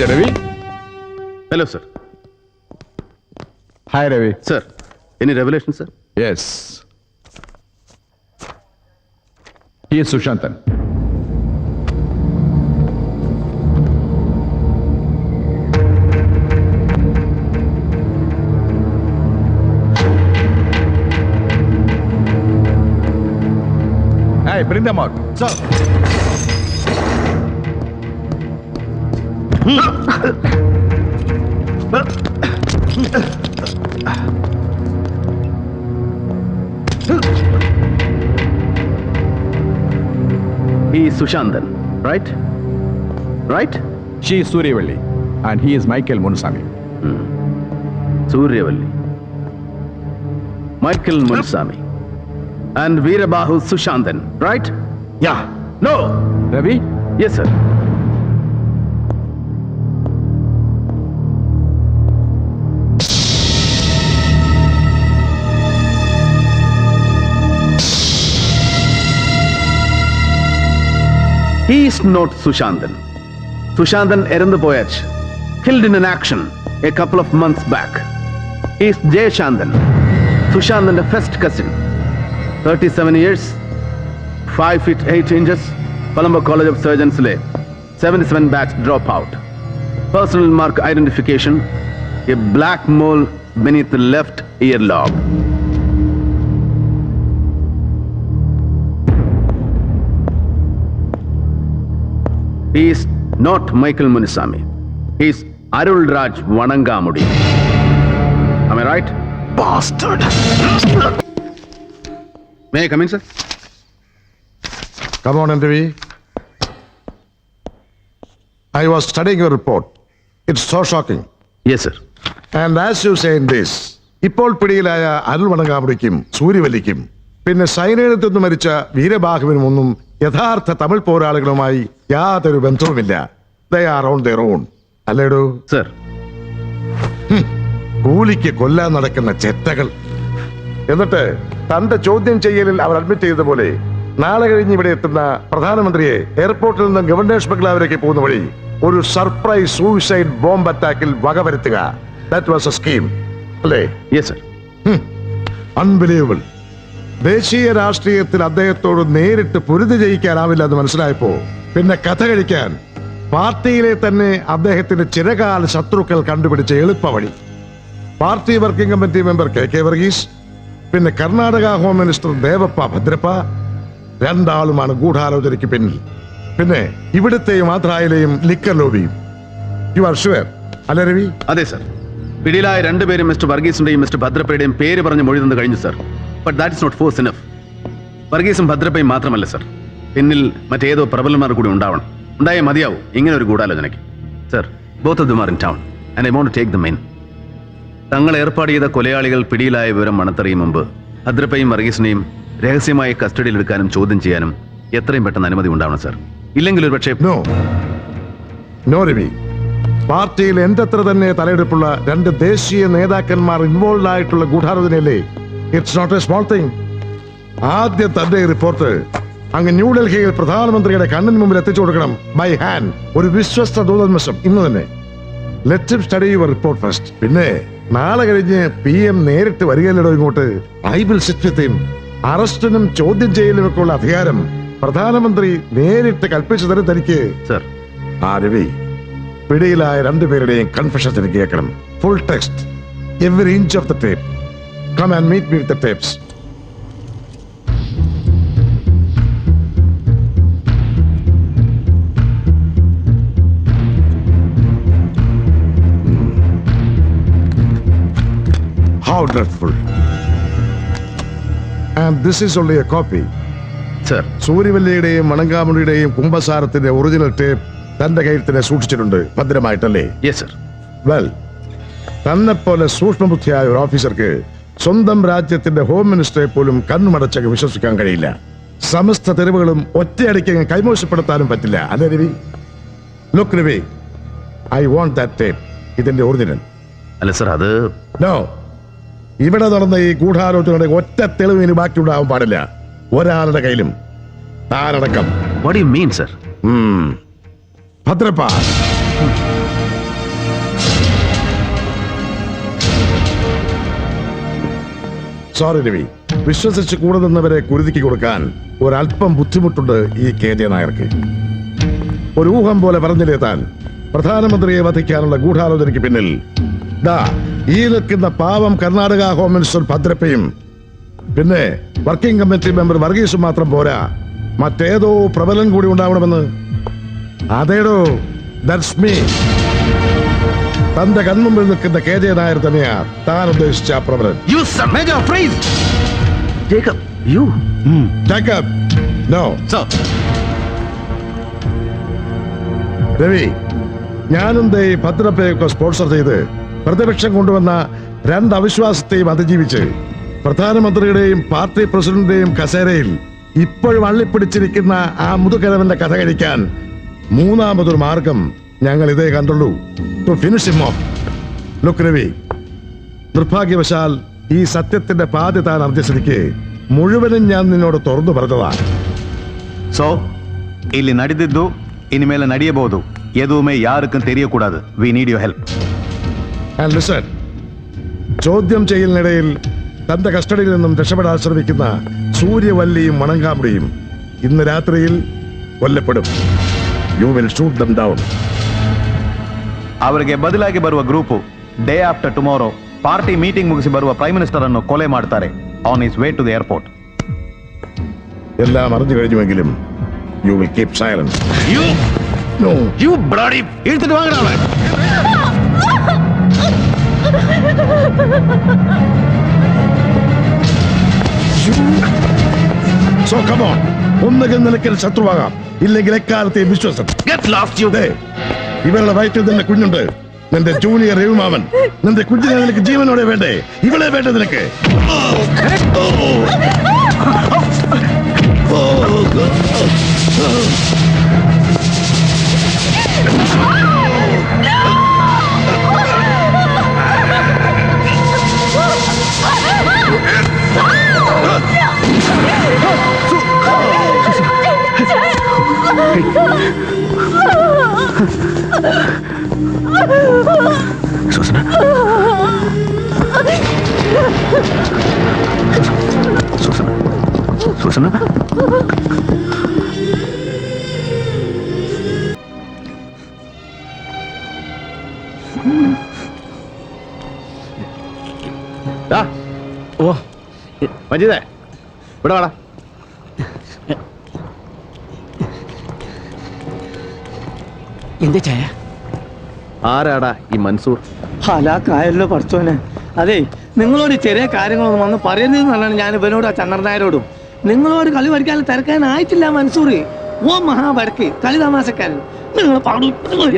Mr. Ravi. Hello, sir. Hi, Ravi. Sir, any revelation, sir? Yes. He is Sushantan. Hey, bring them out. Sir. He is Sushantan, right? Right? She is Suryavalli and he is Michael Munusami. Suryavalli. Michael Munusami. And Veerabahu Sushantan, right? Yeah. No! Ravi? Yes, sir. He is not Sushantan. Sushantan Erandupoyach, killed in an action a couple of months back. He is Jay Shantan, Sushantan's first cousin. 37 years, 5 feet 8 inches, Colombo College of Surgeons Lay, 77 batch dropout. Personal mark identification, a black mole beneath the left earlobe. He is not Michael Munusami. He is Arul Raj Vanangamudi. Am I right? Bastard! May I come in, sir? Come on, Ravi. I was studying your report. It's so shocking. Yes, sir. And as you say in this, ഇപ്പോൾ പിടിയിലായ അരുൾ വണങ്ങാമുടിക്കും സൂര്യവല്ലിക്കും പിന്നെ സൈന്യത്തിൽ നിന്ന് മരിച്ച വീരബാഹുവിനുമൊന്നും യഥാർത്ഥ തമിഴ് പോരാളികളുമായി യാതൊരു ബന്ധവുമില്ല. They are on their own. അല്ലേടോ? Sir. കൂലിക്ക് കൊല്ലാൻ നടക്കുന്ന ചെറ്റകൾ. എന്നിട്ട് തന്റെ ചോദ്യം ചെയ്യലിൽ അവർ അഡ്മിറ്റ് ചെയ്തതുപോലെ നാളെ കഴിഞ്ഞ് ഇവിടെ എത്തുന്ന പ്രധാനമന്ത്രിയെ എയർപോർട്ടിൽ നിന്ന് ഗവർണേഴ്സ് ബംഗ്ലാവിലേക്ക് പോകുന്ന വഴി ഒരു സർപ്രൈസ് സൂയിസൈഡ് ബോംബ് അറ്റാക്കിൽ വകവരുത്തുക. That was a scheme. അല്ലേ? Yes, sir. Unbelievable. ദേശീയ രാഷ്ട്രീയത്തിൽ അദ്ദേഹത്തോട് നേരിട്ട് പൊരുതി ജയിക്കാനാവില്ല എന്ന് മനസ്സിലായപ്പോ പിന്നെ കഥ കഴിക്കാൻ പാർട്ടിയിലെ തന്നെ അദ്ദേഹത്തിന്റെ ചിരകാല ശത്രുക്കൾ കണ്ടുപിടിച്ച എളുപ്പവഴി. Party working committee member K Varghese, പിന്നെ കർണാടക ഹോം മിനിസ്റ്റർ ദേവപ്പ ഭദ്രപ്പ, രണ്ടാളുമാണ് ഗൂഢാലോചനയ്ക്ക് പിന്നിൽ. പിന്നെ ഇവിടുത്തെയും ആന്ധ്രയിലെയും ലിക്കർ ലോബിയും. യു ആർ ഷുവർ അല്ലേ രവി? അതെ സർ. പിടിയിലായ രണ്ടുപേരും മിസ്റ്റർ വർഗീസിന്റെയും മിസ്റ്റർ ഭദ്രപ്പയുടെയും പേര് പറഞ്ഞ് മൊഴി തന്നു കഴിഞ്ഞു sir. But that is not force enough. വർഗീസും ഭദ്രപ്പയും മാത്രമല്ല സർ, പിന്നിൽ മറ്റേതോ പ്രബലന്മാർ കൂടി ഉണ്ടാവണം. ഉണ്ടായേ മതിയാവും ഇങ്ങനെ ഒരു ഗൂഢാലോചനയ്ക്ക്. Sir, both of them are in town and I want to take them in. തങ്ങൾ ഏർപ്പാട് ചെയ്ത കൊലയാളികൾ പിടിയിലായ വിവരം മണത്തറിയും മുമ്പ് ഭദ്രപ്പയും വർഗീസിനെയും രഹസ്യമായി കസ്റ്റഡിയിലെടുക്കാനും ചോദ്യം ചെയ്യാനും എത്രയും പെട്ടെന്ന് അനുമതി ഉണ്ടാവണം സർ. ഇല്ലെങ്കിൽ ഒരു പക്ഷേ നോ രവി. പാർട്ടിയിൽ എന്തത്ര തന്നെ തലയെടുപ്പുള്ള രണ്ട് ദേശീയ നേതാക്കന്മാർ ഇൻവോൾവ് ആയിട്ടുള്ള ഗൂഢാലോചനയല്ലേ? It's not a small thing. ആദ്യം തന്റെ റിപ്പോർട്ട് അങ്ങ് ന്യൂഡൽഹിയിൽ പ്രധാനമന്ത്രിയുടെ കണ്ണിന് മുമ്പിൽ എത്തിച്ചു കൊടുക്കണം. By hand. ഒരു വിശ്വസ്ത ദൂതന്മഷം ഇന്ന് തന്നെ. Let him study your report first. പിന്നെ നാളെ കഴിഞ്ഞ് PM നേരിട്ട് വരികയല്ലോ ഇങ്ങോട്ട്. I will sit with him. അറസ്റ്റിനും ചോദ്യം ചെയ്യലും ഒക്കെ ഉള്ള അധികാരം പ്രധാനമന്ത്രി നേരിട്ട് കൽപ്പിച്ചു തരും തനിക്ക്. സർ. രവി, പിടിയിലായ രണ്ടുപേരുടെയും കൺഫെഷൻ എനിക്ക് കേൾക്കണം. Full text, every inch of the tape. Come and meet me with the tapes. How dreadful. And this is only a copy. Sir. സൂര്യവല്ലിയുടെയും വണങ്കാമുടിയുടെയും കുംഭസാരത്തിന്റെ ഒറിജിനൽ ടേപ്പ് തന്റെ കയ്യിൽ തന്നെ സൂക്ഷിച്ചിട്ടുണ്ട് ഭദ്രമായിട്ടല്ലേ? Yes sir. വെൽ, തന്നെ പോലെ സൂക്ഷ്മബുദ്ധിയായ ഒരു ഓഫീസർക്ക് സ്വന്തം രാജ്യത്തിന്റെ ഹോം മിനിസ്റ്ററെ പോലും കണ്ണുമടച്ചൊക്കെ വിശ്വസിക്കാൻ കഴിയില്ല. സമസ്ത തെരുവുകളും ഒറ്റയടിക്ക് കൈമോശപ്പെടുത്താനും പറ്റില്ല. അല്ലേ Ravi? Look Ravi, I want that tape. ഇതിന്റെ ഒറിജിനൽ. അല്ല സർ, അത് നോ. ഇവിടെ നടന്ന ഈ ഗൂഢാലോചനയുടെ ഒറ്റ തെളിവിന് ബാക്കി ഉണ്ടാവാൻ പാടില്ല ഒരാളുടെ കയ്യിലും, താനടക്കം. What do you mean sir? Bhadrappa, sorry Ravi, വിശ്വസിച്ച് കൂടെ നിന്നവരെ കുരുതിക്ക് കൊടുക്കാൻ ഒരല്പം ബുദ്ധിമുട്ടുണ്ട് ഈ KJ നായർക്ക്. ഒരു ഊഹം പോലെ പറഞ്ഞില്ലേ താൻ, പ്രധാനമന്ത്രിയെ വധിക്കാനുള്ള ഗൂഢാലോചനയ്ക്ക് പിന്നിൽ ദാ ഈ നിൽക്കുന്ന പാവം കർണാടക ഹോം മിനിസ്റ്റർ ഭദ്രപ്പയും പിന്നെ വർക്കിംഗ് കമ്മിറ്റി മെമ്പർ വർഗീസും മാത്രം പോരാ, മറ്റേതോ പ്രബലൻ കൂടി ഉണ്ടാവണമെന്ന്. അതേടോ, ദാറ്റ്സ് മീ. തന്റെ കൺമുമ്പിൽ നിൽക്കുന്ന KJ നായർ തന്നെയാ താൻ ഉദ്ദേശിച്ച ആ പ്രബലൻ. Jacob, no. രവി, ഞാനും ദേ ഭദ്രപ്പയൊക്കെ സ്പോൺസർ ചെയ്ത് പ്രതിപക്ഷം കൊണ്ടുവന്ന 2 അവിശ്വാസത്തെയും അതിജീവിച്ച് പ്രധാനമന്ത്രിയുടെയും പാർട്ടി പ്രസിഡന്റിന്റെയും കസേരയിൽ ഇപ്പോഴും അള്ളിപ്പിടിച്ചിരിക്കുന്ന ആ മുതുകിഴവന്റെ കഥ കഴിക്കാൻ 3ാമതൊരു മാർഗം ഞങ്ങൾ ഇതേ കണ്ടുള്ളൂ. To finish him off. Look Ravi, നിർഭാഗ്യവശാൽ ഈ സത്യത്തിന്റെ പാതി താൻ അറിഞ്ഞസ്ഥിതിക്ക് മുഴുവനും ഞാൻ നിന്നോട് തുറന്നു പറഞ്ഞതാ. ಸೊ ಇಲ್ಲಿ ನಡೆದಿದ್ದು ಇನ್ಮೇಲೆ ನಡೆಯಬಹುದು. ಎದುವೇ ಯಾರಕ್ಕೂ ತೆರೆಯಕೂಡದು. We need your help. And listen, ചോദ്യം ചെയ്യലിനിടയിൽ തന്റെ കസ്റ്റഡിയിൽ നിന്നും രക്ഷപ്പെടാൻ ശ്രമിക്കുന്ന സൂര്യവല്ലിയും മണങ്കാമുടിയും ഇന്ന് രാത്രിയിൽ കൊല്ലപ്പെടും. You will shoot them down. ಅವರಿಗೆ ಬದಲಾಗಿ ಬರುವ group day after tomorrow party meeting ಮುಗಿಸಿ ಬರುವ ಪ್ರೈಮ್ ಮಿನಿಸ್ಟರ್ ಅನ್ನು ಕೊಲೆ ಮಾಡ್ತಾರೆ on his way to the airport. എല്ലാം അറിഞ്ഞു കഴിഞ്ഞുവെങ്കിലും യു വിൽ കീപ് സൈലൻസ്. എടുത്തിട്ട് വാങ്ങണ. So come on. ഒന്നുകിൽ നിനക്ക് ശത്രുവാകാം, ഇല്ലെങ്കിൽ എക്കാലത്തെയും വിശ്വസം. ഇവരുടെ വയറ്റിൽ തന്നെ കുഞ്ഞുണ്ട്. നിന്റെ ജൂനിയർ രവിമാമൻ. നിന്റെ കുഞ്ഞിനെ നിനക്ക് ജീവനോടെ വേണ്ടേ? ഇവളെ വേണ്ട നിനക്ക്. ಸುಸನ ഓ മജീദേ, ഇവിടെ വാടാ. എന്താ ചായ? ആരാടാ ഈ മൻസൂർ? ഹലാക്കായല്ലോ പഠിച്ചോനെ. അതെ, നിങ്ങളോട് ചെറിയ കാര്യങ്ങളൊന്നും വന്ന് പറയുന്നതെന്നാണ് ഞാൻ ഇവനോട് ആ ചന്ദ്രനായരോടും. നിങ്ങളോട് കളി പഠിക്കാൻ തിരക്കാനായിട്ടില്ല മൻസൂർ. ഓ മഹാബടക്ക് കളി തമാശക്കാരൻ. നിങ്ങൾ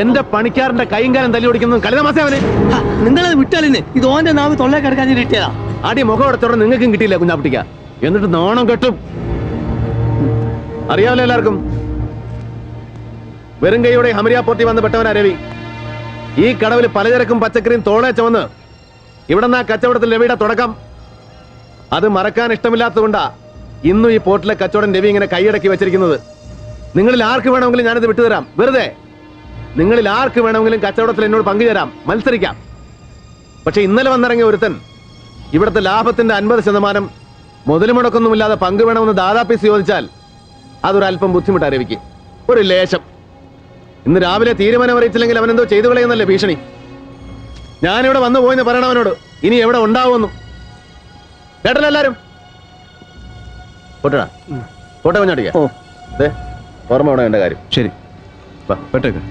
എന്റെ പണിക്കാരന്റെ കൈയും കാലം തല്ലി ഓടിക്കുന്നത് കളിതമാസ അവന്. നിങ്ങളത് വിട്ടാലിന് ഇത് ഓന്റെ നാവ് തൊള്ളേ കിടക്കാൻ കിട്ടിയതാ. അടി മുഖം എടുത്തോടെ നിങ്ങൾക്കും കിട്ടിയില്ല കുഞ്ഞാപ്പിട്ടിക്ക. എന്നിട്ട് നാണം കെട്ടും. അറിയാമല്ലോ എല്ലാവർക്കും, വെറും കൈയോടെ ഹമരിയ പോർട്ടി വന്ന് പെട്ടവനാ രവി. ഈ കടവിൽ പലചരക്കും പച്ചക്കറിയും തോളെ ചുവന്ന് ഇവിടെന്നാ കച്ചവടത്തിൽ രവിയുടെ തുടക്കം. അത് മറക്കാൻ ഇഷ്ടമില്ലാത്തതുകൊണ്ടാ ഇന്നും ഈ പോർട്ടിലെ കച്ചവടം രവി ഇങ്ങനെ കൈയടക്കി വെച്ചിരിക്കുന്നത്. നിങ്ങളിൽ ആർക്ക് വേണമെങ്കിലും ഞാനിത് വിട്ടുതരാം. വെറുതെ നിങ്ങളിൽ ആർക്ക് വേണമെങ്കിലും കച്ചവടത്തിൽ എന്നോട് പങ്കുചേരാം, മത്സരിക്കാം. പക്ഷെ ഇന്നലെ വന്നിറങ്ങിയ ഒരുത്തൻ ഇവിടുത്തെ ലാഭത്തിന്റെ 50% മുതൽ മുടക്കൊന്നുമില്ലാതെ പങ്ക് വേണമെന്ന് ദാദാപ്പീസ് ചോദിച്ചാൽ അതൊരല്പം ബുദ്ധിമുട്ടാ രവിക്ക്. ഒരു ലേശം. ഇന്ന് രാവിലെ തീരുമാനം അറിയിച്ചില്ലെങ്കിൽ അവനെന്തോ ചെയ്തു കളയുന്നല്ലേ ഭീഷണി. ഞാനിവിടെ വന്നു പോയെന്ന് പറയണം അവനോട്. ഇനി എവിടെ ഉണ്ടാവുമെന്നും. കേട്ടല്ലോ എല്ലാരും? പോട്ടടാ, പോട്ടെ കുഞ്ഞാട്ടിക്ക. അതെ, ഓർമ്മ വേണം എന്റെ കാര്യം. ശരി, പെട്ടേക്ക്.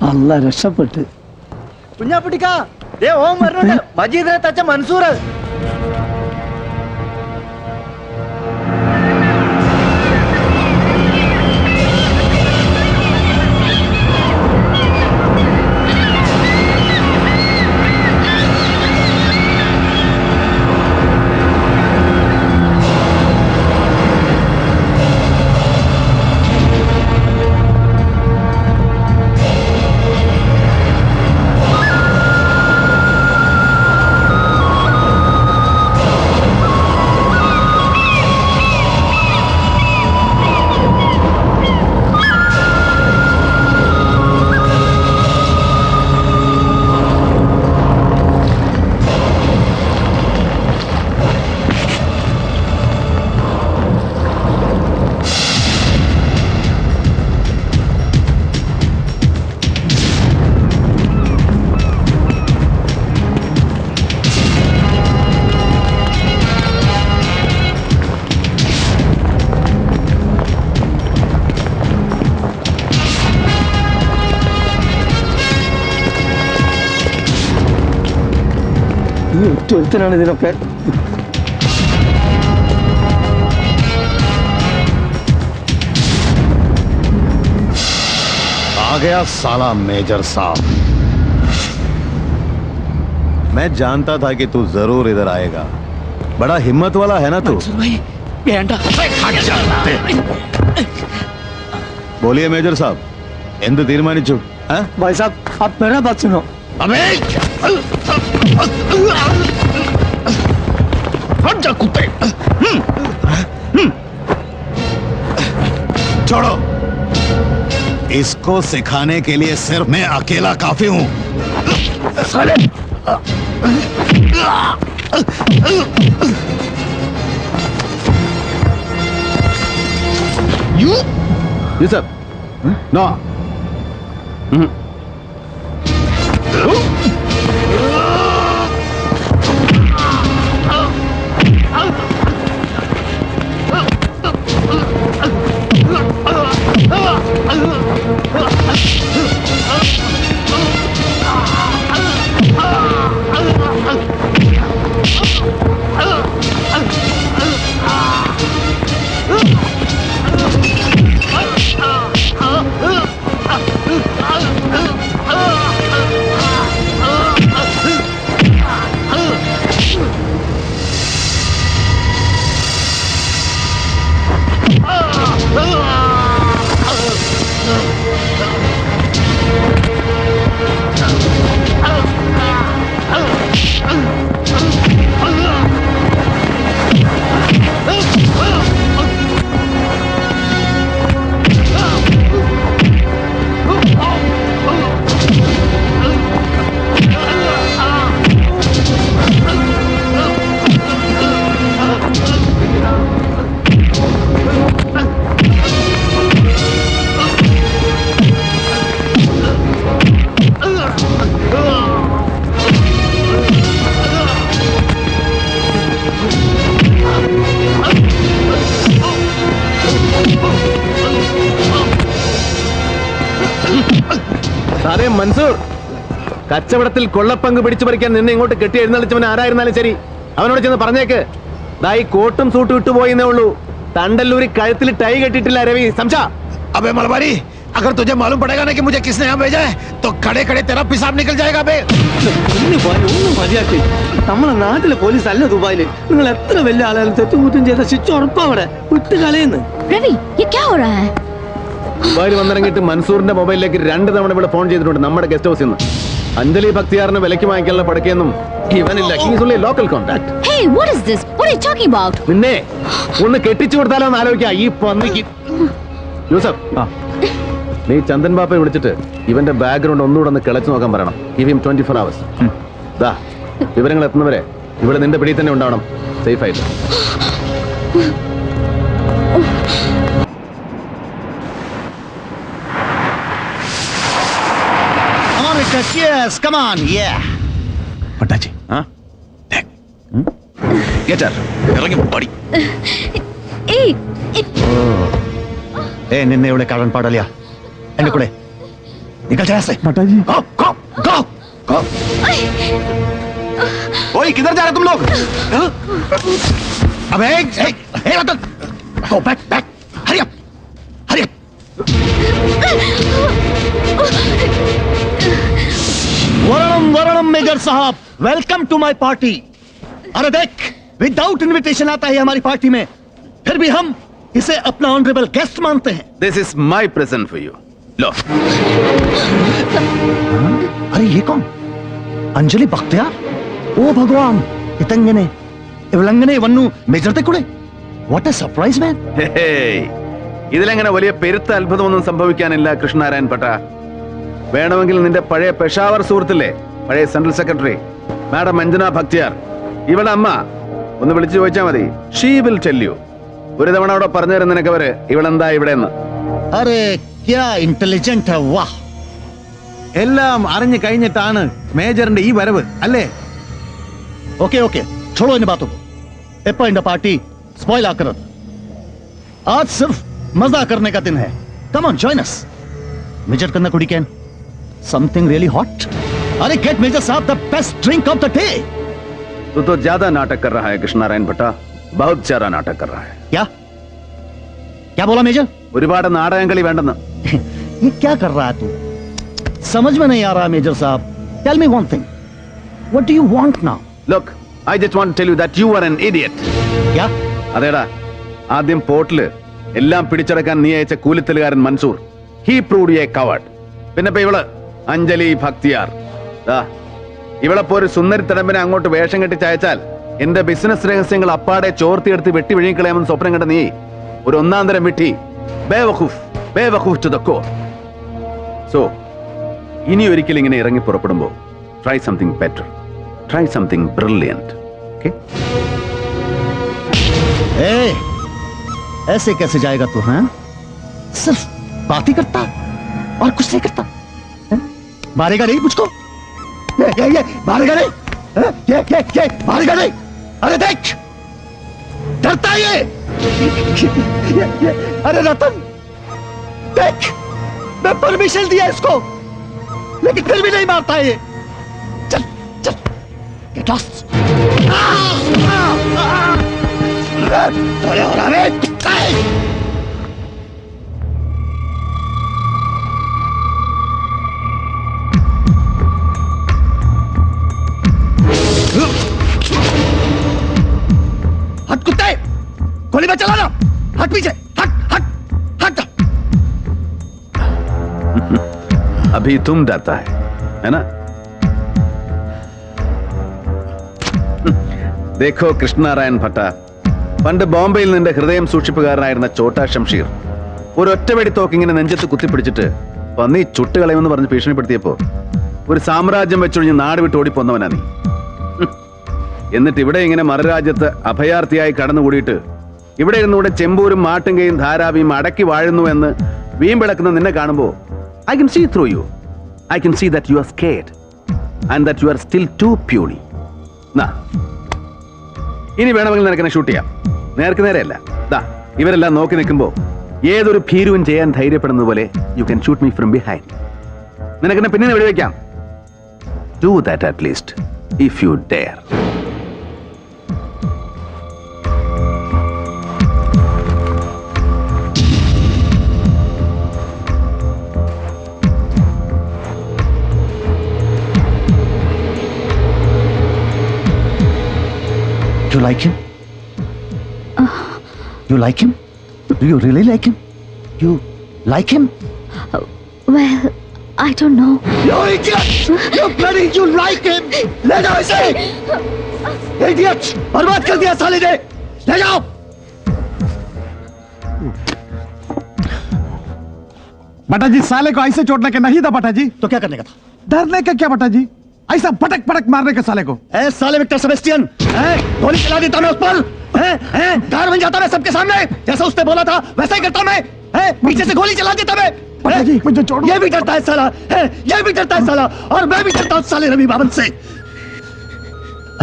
അല്ല രക്ഷപ്പെട്ട്. കുഞ്ഞാപ്പിട്ടിക്കാ, ഓം വരണുണ്ട്. മജീദിനെ തച്ച മൻസൂർ. ഒറ്റൊരുത്തനാണ് ഇതിനൊക്കെ. आ गया साला मेजर साहब। मैं जानता था कि तू जरूर इधर आएगा। बड़ा हिम्मत वाला है ना तू। बोलिए मेजर साहब, എന്ത് തീരുമാനിച്ചു? भाई साहब आप मेरा बात सुनो. अबे हट जा कुत्ते। छोड़ो, इसको सिखाने के लिए सिर्फ मैं अकेला काफी हूं। साले यू सर नो സാറേ മൻസൂർ, കച്ചവടത്തിൽ കൊള്ളപ്പങ്ക് പിടിച്ചു പറിക്കാൻ നിന്നെ ഇങ്ങോട്ട് കെട്ടി എഴുന്നള്ളിച്ചവൻ ആരായിരുന്നാലും ശരി, അവനോട് ചെന്ന് പറഞ്ഞേക്ക്, ദാ ഈ കോട്ടും സൂട്ടും ഇട്ടുപോയെന്നേ ഉള്ളൂ, തണ്ടല്ലൂരി കഴുത്തിൽ ടൈ കെട്ടിയിട്ടില്ല രവി, സംശാ. अबे मलबारी, अगर तुझे मालूम पड़ेगा ना कि मुझे किसने यहाँ भेजा है तो खड़े खड़े तेरा पिसाब निकल जाएगा बे। ഒന്നും മതിയാക്കി. നമ്മളെ നാട്ടിലെ പോലീസ് അല്ല ദുബായില്. നിങ്ങൾ എത്ര വലിയ ആളായാലും തെറ്റും കുറ്റം ചെയ്ത ശിക്ഷ ഉറപ്പാ അവിടെ. വിട്ട് കളയുന്നു. रवि ये क्या हो रहा है? ദുബായിൽ വന്നിറങ്ങിയിട്ട് മൻസൂറിന്റെ മൊബൈലിലേക്ക് 2 തവണ ഇവിടെ ഫോൺ ചെയ്തിട്ടുണ്ട് നമ്മുടെ ഗസ്റ്റ് ഹൗസിൽ നിന്ന്. അഞ്ജലി ഭക്തിയാറിന് വിലയ്ക്ക് വാങ്ങിക്കാനുള്ള പടക്കൊന്നും ഇവനില്ല. He's only local contact. Hey, what is this? What are you talking about? നിന്നെ ഒന്ന് കെട്ടിച്ചു കൊടുത്താലോ എന്ന് ആലോചിക്കാം ഈ പന്നിക്ക്. യൂസഫ്, നീ ചന്ദൻ ബാപ്പയെ വിളിച്ചിട്ട് ഇവന്റെ ബാക്ക്ഗ്രൗണ്ട് ഒന്നുകൂടെ ഒന്ന് കിളച്ചു നോക്കാൻ പറയണം. Give him 24 hours. ദാ വിവരങ്ങൾ എത്തുന്നവരെ ഇവിടെ നിന്റെ പിടി തന്നെ ഉണ്ടാവണം, സേഫ് ആയിട്ട്. Come on, yeah. പട്ടാച്ചി ഇറങ്ങി പടി. Hey, നിന്നെ ഇവിടെ കാണാൻ പാടില്ല. എന്റെ കൂടെ निकल जा से। പട്ടാജി Go, go, go, go. ओए किधर जा रहे तुम लोग? अबे go back, back. Hurry up, hurry up. वरणम मेजर साहब, वेलकम टू माय पार्टी। अरे देख, विदाउट इनविटेशन आता है हमारी पार्टी में, फिर भी हम इसे अपना ऑनरेबल गेस्ट मानते हैं। This is my present for you. लो. अरे ये कौन? अंजलि बख्तियार? ओ भगवान, इतंगने ഇവളങ്ങനെ വന്നു മേജറത്തെ കൂടെ. വാട്ട് എ സർപ്രൈസ് മാൻ. ഇതിലെങ്ങനെ വലിയ പെരുത്ത അത്ഭുതമൊന്നും സംഭവിക്കാനില്ല കൃഷ്ണനാരായൺ പട്ട. വേണമെങ്കിൽ നിന്റെ പഴയ പെഷാവർ സുഹൃത്തില്ലേ, പഴയ central secretary madam Anjana Bakhtiyar, ഇവളുടെ അമ്മ ഒന്ന് വിളിച്ചു ചോദിച്ചാൽ മതി. She will tell you. ഒരു തവണ അവിടെ പറഞ്ഞു തരുന്ന നിനക്കവര് ഇവളെന്താ ഇവിടെ എന്ന്. അരേ ക്യാ ഇന്റലിജന്റ് ഹൈ, വാഹ്. എല്ലാം അറിഞ്ഞു കഴിഞ്ഞിട്ടാണ് മേജറിന്റെ ഈ വരവ് അല്ലേ? ഓക്കെ ഓക്കെ, छोड़ो इन बातों को. एप्पा इंडा पार्टी स्पॉइल आकर आज सिर्फ मजा करने का दिन है. Come on join us. Major करना कुड़ी कैन समथिंग रियली हॉट. अरे गेट मेजर साहब the best drink of the day. तू तो ज्यादा नाटक कर रहा है कृष्णारायण भट्टा, बहुत ज्यादा नाटक कर रहा है. क्या क्या बोला मेजर? ഒരുപാട് നാടകം കളി വേണ്ടെന്ന്. ये क्या कर रहा है तू? समझ में नहीं आ रहा मेजर साहब. Tell me one thing, what do you want now? Look, I just want to tell you that you are an idiot. क्या? അതേടാ, ആദ്യം പോർട്ടില് എല്ലാം പിടിച്ചടക്കാൻ നീ അയച്ച കൂലിത്തലുകാരൻ Mansoor, he proved you a coward. പിന്നെ ഇപ്പൊ ഇവള് അഞ്ജലി ഭക്തിയാർ, ഇവളെപ്പോ ഒരു സുന്ദരി തടമ്പിനെ അങ്ങോട്ട് വേഷം കെട്ടിച്ച് അയച്ചാൽ എന്റെ ബിസിനസ് രഹസ്യങ്ങൾ അപ്പാടെ ചോർത്തിയെടുത്ത് വെട്ടി വിഴുങ്ങിക്കളയാമെന്ന് സ്വപ്നം കണ്ട നീ ഒരു ഒന്നാം തരം വിട്ടി. ബേവഖൂഫ് ടു ദ കോർ. സോ ഇനി ഒരിക്കലും ഇങ്ങനെ ഇറങ്ങി പുറപ്പെടുമ്പോ try something better, try something brilliant. Okay? ऐसे कैसे जाएगा तू? हैं? सिर्फ बात ही करता और कुछ नहीं करता. हैं? मारेगा नहीं मुझको? ये मारेगा नहीं? हैं? ये मारेगा नहीं? अरे देख, डरता है ये. अरे रतन देख, मैं परमिशन दिया इसको, लेकिन फिर भी नहीं मारता है ये. चल चल, गेट लॉस्ट. अरे और अरे हट कुत्ते, गोली में चलाना. हट पीछे, हट हट हट. अभी तुम डरता है ना? देखो കൃഷ്ണനാരായൺ ഭട്ട, പണ്ട് ബോംബെയിൽ നിന്റെ ഹൃദയം സൂക്ഷിപ്പുകാരനായിരുന്ന ചോട്ടാ ഷംഷീർ ഒരു ഒറ്റവെടി തോക്കിങ്ങനെ നെഞ്ചത്ത് കുത്തിപ്പിടിച്ചിട്ട് പന്നി ചുട്ടുകളയുമെന്ന് പറഞ്ഞ് ഭീഷണിപ്പെടുത്തിയപ്പോ ഒരു സാമ്രാജ്യം വെച്ചൊഴിഞ്ഞ് നാട് വിട്ട് ഓടിപ്പോന്നവനാ നീ. എന്നിട്ട് ഇവിടെ ഇങ്ങനെ മറുരാജ്യത്ത് അഭയാർത്ഥിയായി കടന്നുകൂടിയിട്ട് ഇവിടെ ഇരുന്നുകൂടെ ചെമ്പൂരും മാട്ടുങ്കയും ധാരാവിയും അടക്കി വാഴുന്നു എന്ന് വീമ്പിളക്കുന്ന നിന്നെ കാണുമ്പോ I can see through you. I can see that you are scared and that you are still too puny. ഇനി വേണമെങ്കിൽ നിനക്കെന്നെ ഷൂട്ട് ചെയ്യാം. നേർക്ക് നേരെയല്ല, ഇവരെല്ലാം നോക്കി നിൽക്കുമ്പോ ഏതൊരു ഭീരുവും ചെയ്യാൻ ധൈര്യപ്പെടുന്നത് പോലെ you can shoot me from behind. നിനക്കെന്നെ പിന്നെ വെടിവെക്കാം. Do that at least if you dare. You like him? You like him? Do you really like him? You like him? Well, I don't know. You idiot! You bloody, you like him? ले जाओ इसे! Idiot! बर्बाद कर दिया साले ने! ले जाओ! बटा जी, साले को ऐसे चोटने के नहीं था बटा जी. तो क्या करने का था? डरने का क्या बटा जी? ऐसा पटक पटक मारने का साले को. ए साले विक्टर सेबेस्टियन, गोली चला देता मैं उस पर. गार बन जाता मैं सबके सामने. जैसा उसने बोला था वैसा ही करता मैं. पीछे से गोली चला देता मैं. बटा जी, मुझे छोड़ो. ये भी डरता है साला, ये भी डरता है साला, और मैं भी डरता हूँ साले रवि बामन से.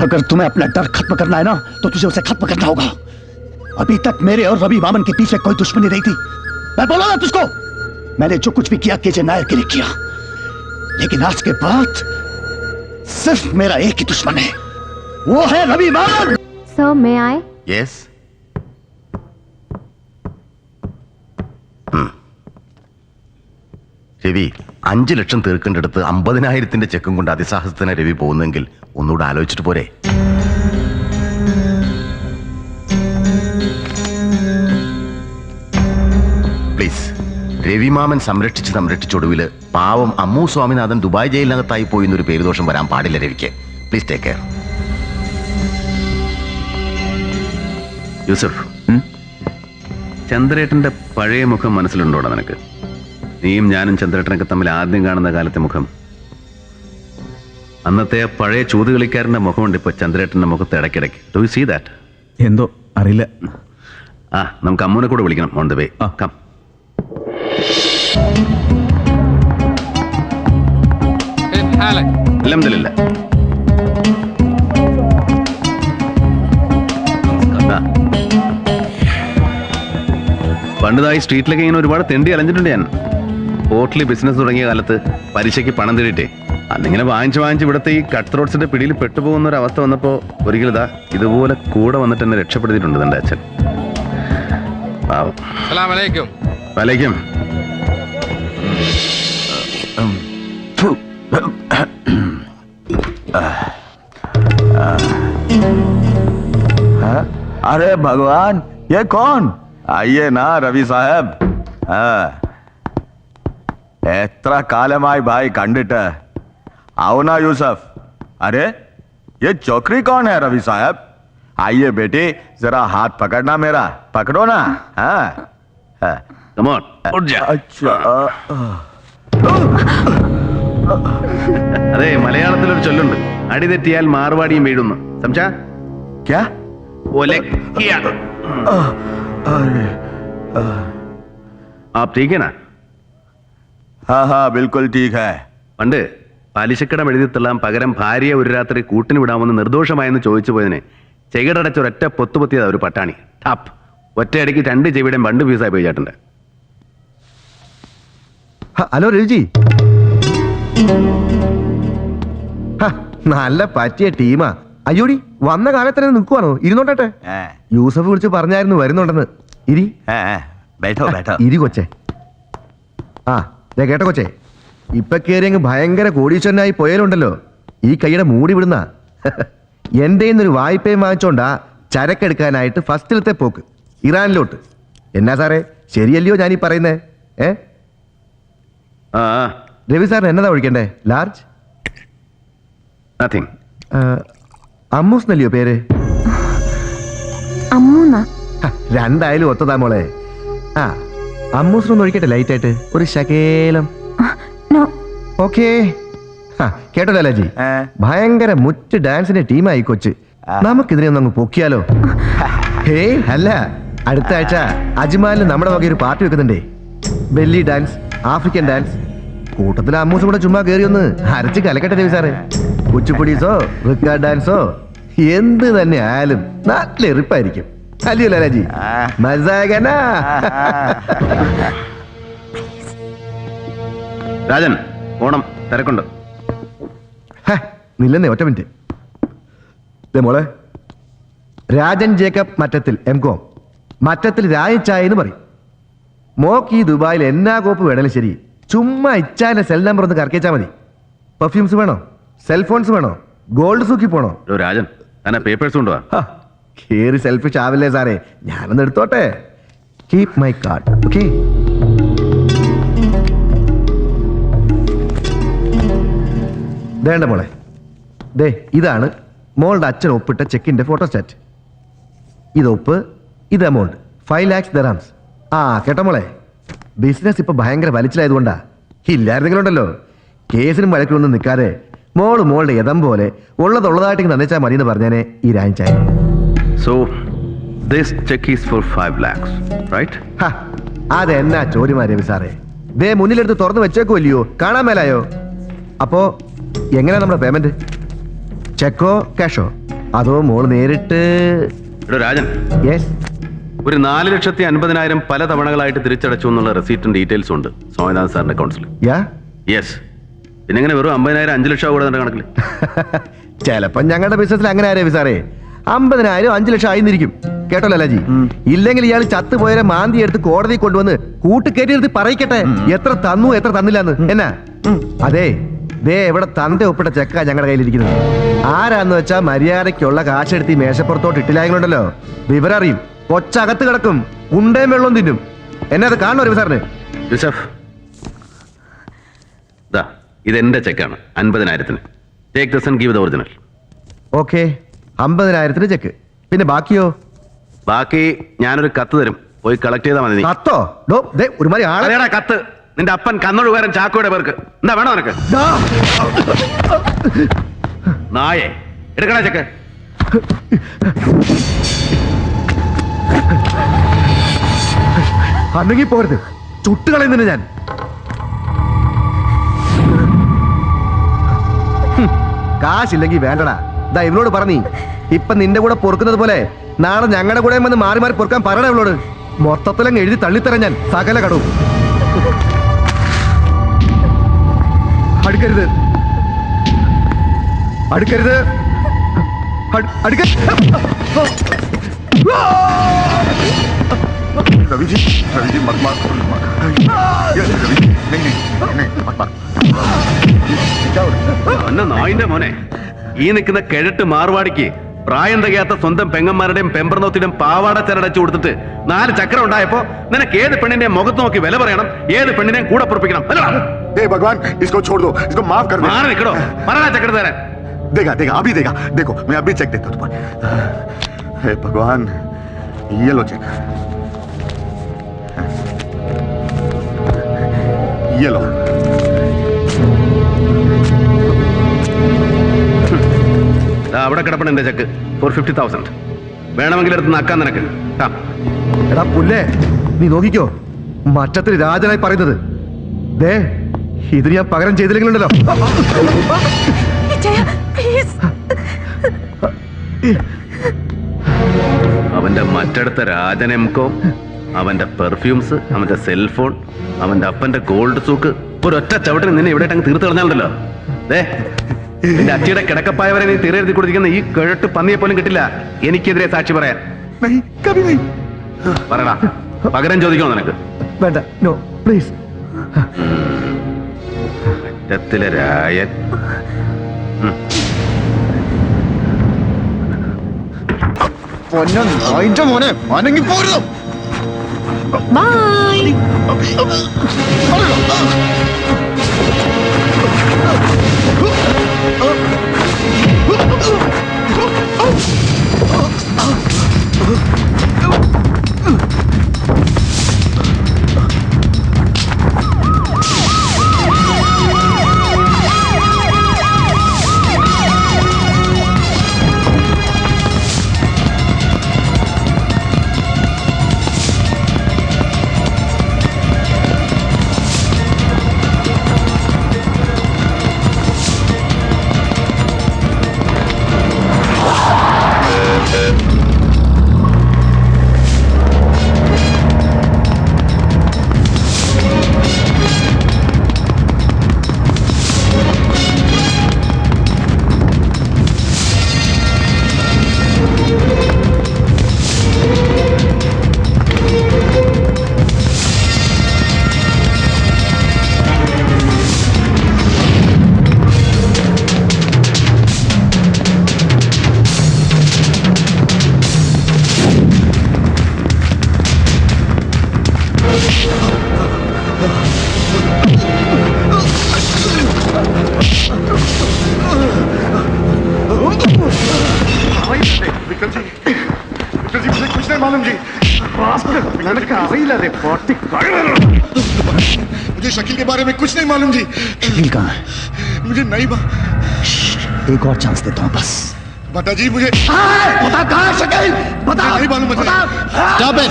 अगर तुम्हें अपना डर खत्म करना है ना, तो तुझे उसे खत्म करना होगा. अभी तक मेरे और रवि बामन के पीछे कोई दुश्मनी नहीं थी. मैं बोला ना तुझको, मैंने जो कुछ भी किया केजे नायर के लिए किया. लेकिन आज के बाद सिर्फ मेरा एक ही दुश्मन है, वो है रवि बामन. Sir, may I? Yes. Ravi, 5 ലക്ഷം തീർക്കേണ്ടടുത്ത് 50,000 ചെക്കും കൊണ്ട് അതിസാഹസത്തിന് രവി പോകുന്നെങ്കിൽ ഒന്നുകൂടെ ആലോചിച്ചിട്ട് പോരെ? പ്ലീസ്, രവിമാമൻ സംരക്ഷിച്ചൊടുവില് പാവം അമ്മു സ്വാമിനാഥൻ ദുബായ് ജയിലിനകത്തായി പോയി എന്നൊരു പേരുദോഷം വരാൻ പാടില്ല രവിക്ക്. Please take care. യൂസഫ്, ചന്ദ്രേട്ടന്റെ പഴയ മുഖം മനസ്സിലുണ്ടോടാ നിനക്ക്? നീയും ഞാനും ചന്ദ്രേട്ടനൊക്കെ തമ്മിൽ ആദ്യം കാണുന്ന കാലത്തെ മുഖം. അന്നത്തെ പഴയ ചൂതുകളിക്കാരന്റെ മുഖമുണ്ട് ഇപ്പൊ ചന്ദ്രേട്ടന്റെ മുഖത്ത് ഇടയ്ക്കിടയ്ക്ക്. Do you see that? എന്തോ അറിയില്ല. നമുക്ക് അമ്മൂനെ കൂടെ വിളിക്കണം. On the way. കം. അൽഹംദുലില്ലാ. പണ്ടതായി സ്ട്രീറ്റിലൊക്കെ ഇങ്ങനെ ഒരുപാട് തെണ്ടി അലഞ്ഞിട്ടുണ്ട് ഞാൻ. പോർട്ടിൽ ബിസിനസ് തുടങ്ങിയ കാലത്ത് പലിശയ്ക്ക് പണം തേടിയിട്ടേ അന്നിങ്ങനെ വാങ്ങിച്ച് ഇവിടുത്തെ ഈ കട്ട് ത്രോട്ട്സിന്റെ പിടിയിൽ പെട്ടുപോകുന്ന ഒരു അവസ്ഥ വന്നപ്പോ ഒരിക്കലും ഇതാ ഇതുപോലെ കൂടെ വന്നിട്ട് എന്നെ രക്ഷപ്പെടുത്തിയിട്ടുണ്ട് എന്റെ അച്ഛൻ. പാവം. വലൈക്കും. अरे भगवान, ये कौन? आइए ना रवि साहब. എത്ര കാലമായി ഭായ് കണ്ടിട്ട്. आओ ना यूसुफ. अरे ये चौकरी कौन है रवि साहब? आइए बेटी, जरा हाथ पकड़ना मेरा. पकड़ो ना. हाँ. Come on, उठ जा. अच्छा. അതെ, മലയാളത്തിലൊരു ചൊല്ലുണ്ട്, അടി തെറ്റിയാൽ മാർവാടിയും വീഴുന്നു. സംസാ? क्या? ഒലക്കിയ. अरे. आप ठीक है ना? हाँ हाँ बिल्कुल ठीक है. പണ്ട് പലിശക്കടം എഴുതി തള്ളാൻ പകരം ഭാര്യയെ ഒരു രാത്രി കൂട്ടിന് വിടാമെന്ന് നിർദോഷമായെന്ന് ചോദിച്ചു പോയതിനെ ചെകിടടച്ച് ഒരൊറ്റ പൊത്തുപൊത്തിയതാ ഒരു പട്ടാണി. ടാപ്പ്. ഒറ്റയടിക്ക് 2 ചെവിയുടെയും 2 പീസായി പോയി ചേട്ടൻ്റെ. ഹലോ രവിജി. നല്ല പറ്റിയ ടീമാ. അയ്യോടി, വന്ന കാലത്തന്നെ നിൽക്കുവാണോ? ഇരുന്നോട്ടെ. യൂസഫ് വിളിച്ച് പറഞ്ഞായിരുന്നു വരുന്നുണ്ടെന്ന്. ഇരി. बैठो बैठो. ഇരി കൊച്ചേ. കേട്ടോ കൊച്ചേ, ഇപ്പൊ കയറി അങ്ങ് ഭയങ്കര കോടീശ്വരനായി പോയാലുണ്ടല്ലോ, ഈ കൈയുടെ മൂടി വിടുന്ന. എന്റെ ഒരു വായ്പയും വാങ്ങിച്ചോണ്ടാ ചരക്കെടുക്കാനായിട്ട് ഫസ്റ്റിലത്തെ പോക്ക് ഇറാനിലോട്ട്. എന്നാ സാറേ, ശരിയല്ലയോ ഞാനീ പറയുന്നേ? രവി സാറിന് എന്നതാ ഒഴിക്കണ്ടേ? ലാർജ്? നത്തിങ്. അമ്മൂസ് എന്നല്ലയോ പേര്? അമ്മൂന്നാ? രണ്ടായാലും ഒത്തതാ മോളെ. അമ്മൂസിനൊന്ന് ഒഴിക്കട്ടെ ലൈറ്റായിട്ട്, ഒരു ശകേലം. നോ. ഓക്കേ. കേട്ടോ ലാലാജി, ഭയങ്കര മുറ്റ് ഡാൻസിന്റെ ടീമായി കൊച്ച്. നമുക്കിതിനെ ഒന്ന് അങ്ങ് പൊക്കിയാലോ? ഹേയ് അല്ല, അടുത്ത ആഴ്ച അജ്മാലിൽ നമ്മുടെ വക ഒരു പാർട്ടി വെക്കുന്നുണ്ടേ. Belly dance, African dance. കൂട്ടത്തിൽ അമ്മൂസും കൂടെ ചുമ്മാ കയറി ഒന്ന് അരച്ച് കലക്കട്ടെ രവി സാറേ. കുച്ചിപ്പുടീസോ റിക്കാർഡ് ഡാൻസോ എന്ത് തന്നെ ആയാലും നല്ല എറിപ്പായിരിക്കും. അല്ലയോ ലാലാജി? മസാഗന. രാജൻ, ഓണം തിരക്കുണ്ട്. നില്ലെന്നേ, ഒറ്റ മിനിറ്റ്. മോളെ, രാജൻ ജേക്കബ് മറ്റത്തിൽ M.Com, മറ്റത്തിൽ രായിച്ചായ എന്ന് പറയും. മോക്ക് ഈ ദുബായിൽ എന്നാ കോപ്പ് വേണേലും ശരി, ചുമ്മാ ഇച്ചാന്റെ സെൽ നമ്പർ ഒന്ന് കറക്കിച്ചാൽ മതി. പെർഫ്യൂംസ് വേണോ? സെൽഫോൺസ് വേണോ? ഗോൾഡ് സൂക്കി പോണോ? രാജൻ, തന്നെ പേപ്പേഴ്സ് കൊണ്ടുവാ. കേറി സെൽഫിഷ് ആവില്ലേ സാറേ, ഞാനൊന്ന് എടുത്തോട്ടെ. Keep my card. ഓക്കെ. വേണ്ട മോളെ, ദേ ഇതാണ് മോളുടെ അച്ഛൻ ഒപ്പിട്ട ചെക്കിന്റെ ഫോട്ടോസ്റ്റാറ്റ്. ഇത് ഒപ്പ്, ഇത് എമൗണ്ട് 5 lakhs dirhams. കേട്ടോ മോളെ, ബിസിനസ് ഇപ്പൊ ഭയങ്കര വലിച്ചിലായതുകൊണ്ടാ. ഇല്ലായിരുന്നെങ്കിലുണ്ടല്ലോ കേസിനും വഴക്കിലൊന്നും നിൽക്കാതെ മോളുടെ യഥം പോലെ ഉള്ളതായിട്ട് നന്നേച്ചാൽ മതി എന്ന് പറഞ്ഞാനേ ഈ രാഞ്ചായ. So this check is for 5 lakhs, right? അതെന്നാ ചോദ്യമാ രവി സാറേ? ദേ മുന്നിലെടുത്ത് തുറന്നു വെച്ചേക്കുമല്ലയോ, കാണാൻ മേലായോ? അപ്പോ എങ്ങനെയാ നമ്മുടെ പേയ്മെന്റ്? ചെക്കോ ക്യാഷോ, അതോ മോള് നേരിട്ട്? രാജൻ, യെസ്. ഒരു 4,50,000 പല തവണകളായിട്ട് തിരിച്ചടച്ചു എന്നുള്ള റെസീറ്റും ഡീറ്റെയിൽസും ഉണ്ട് സ്വാമിനാഥൻ സാറിന്റെ അക്കൗണ്ട്സിൽ. യെസ്. പിന്നെ എങ്ങനെ വെറും 50,000 5 ലക്ഷം കൂടെ തന്നെ കണക്കിൽ? ചിലപ്പോ ഞങ്ങളുടെ ബിസിനസ്സിൽ അങ്ങനെ രവി സാറേ, 50,000 5 ലക്ഷം ആയിരിക്കും. കേട്ടോ ലാലാജി? ഇല്ലെങ്കിൽ ഇയാൾ ചത്തുപോയവരെ മാന്തി എടുത്ത് കോടതി കൊണ്ടുവന്ന് കൂട്ടുകയറ്റി എടുത്ത് പറയിക്കട്ടെ എത്ര തന്നു എത്ര തന്നില്ലാന്ന്. എന്നാ? അതെ, ദേ എവിടെ തന്റെ ഒപ്പിട്ട ചെക്കാ ഞങ്ങളുടെ കയ്യിലിരിക്കുന്നത്. ആരാന്ന് വെച്ചാ മര്യാദയ്ക്കുള്ള കാശെടുത്ത് ഈ മേശപ്പുറത്തോട്ട് ഇട്ടില്ലായെങ്കിലുണ്ടല്ലോ വിവരം അറിയും. കൊച്ചകത്ത് കിടക്കും, ഉണ്ടേം വെള്ളം തിന്നും. എന്നെ അത് കാണണോ രവി സാറിന്? യൂസഫ്, ഇത് എന്റെ ചെക്കാണ് 50,000. Take this and give the original. Okay, 50,000 check. പിന്നെ ബാക്കിയോ? ബാക്കി ഞാനൊരു കത്ത് തരും, പോയി കളക്ട് ചെയ്താൽ മതി. കത്തോ? ഒരുമാതിരി ആളെടാ കത്ത്. നിന്റെ അപ്പൻ കന്നൊഴുകാരൻ ചാക്കോയുടെ പേർക്ക്. എന്താ വേണോ നിനക്ക്? നായേ, എടുക്കണ ചെക്ക്. അന്നെങ്കിൽ പോരുത്, ചുട്ടുകളയുന്നതിന് ഞാൻ. കാശില്ലെങ്കിൽ വേണ്ടടാ. ഇവളോട് പറഞ്ഞീ, ഇപ്പൊ നിന്റെ കൂടെ പൊറുക്കുന്നത് പോലെ നാളെ ഞങ്ങളുടെ കൂടെ വന്ന് മാറി മാറി പൊറുക്കാൻ പറയണ ഇവളോട്. മൊത്തത്തിലങ്ങ് എഴുതി തള്ളിത്തരാൻ ഞാൻ സകല കടവും. അടുക്കരുത്. അടുക്കരുത്. रवि जी मत मार रवि जी नहीं मत मार നായിന്റെ മോനെ, ഈ നിൽക്കുന്ന കിഴട്ട് മാർവാടിക്ക് പ്രായം തികയാത്ത സ്വന്തം പെങ്ങന്മാരുടെയും പെമ്പർനോത്തിന്റെയും പാവാട ചരടച്ചു കൊടുത്തിട്ട് 4 ചക്രം ഉണ്ടായപ്പോ നിനക്ക് ഏത് പെണ്ണിന്റെയും മുഖത്ത് നോക്കി വില പറയണം, ഏത് പെണ്ണിനെയും കൂടെ പുറപ്പിക്കണം. भगवान इसको छोड़ दो, इसको माफ कर दो. മാറി നിൽക്കണോ, പറയണ ചക്രം തരാൻ. देगा देगा अभी देगा. देखो मैं अभी चेक देता हूँ तुम्हारे. हे भगवान, ये लो चेक, ये लो. അവിടെ കിടപ്പണ എന്റെ ചെക്ക് ഫോർ 50,000. വേണമെങ്കിൽ എടുത്ത് നക്കാൻ നിനക്ക്. എടാ പുല്ലേ, നീ നോക്കിക്കോ, മറ്റത്തിൽ രാജനായി പറയുന്നത്. ദേ, ഇത് ഞാൻ പകരം ചെയ്തില്ലെങ്കിലുണ്ടല്ലോ. അവന്റെ മറ്റടുത്ത രാജനെംകോ, അവന്റെ പെർഫ്യൂംസ്, അവന്റെ സെൽഫോൺ, അവന്റെ അപ്പന്റെ ഗോൾഡ് സൂക്ക്, ഒരൊറ്റ ചവിട്ടിന് നിന്നെ ഇവിടെ അങ്ങ് തീർത്ത് കളഞ്ഞാലോ. ദേ, നിന്റെ അച്ഛയുടെ കിടക്കപ്പായവരെ നീ തീരെഴുതി കൊടുത്തിരിക്കുന്ന ഈ കിഴട്ട് പന്നിയെ പോലും കിട്ടില്ല എനിക്കെതിരെ സാക്ഷി പറയാൻ. പറയടാ, പകരം ചോദിക്കണോ നിനക്ക്? വേണ്ട, നോ പ്ലീസ്. രത്തിലെ രായൻ. മോനെ അനങ്ങി പോരുന്നു. मुझे शकील के बारे में कुछ नहीं मालूम जी. शकील कहाँ है? मुझे नहीं एक और चांस देता हूँ बस. बता जी, मुझे बता कहाँ है शकील? बता. नहीं मालूम मुझे. Stop it.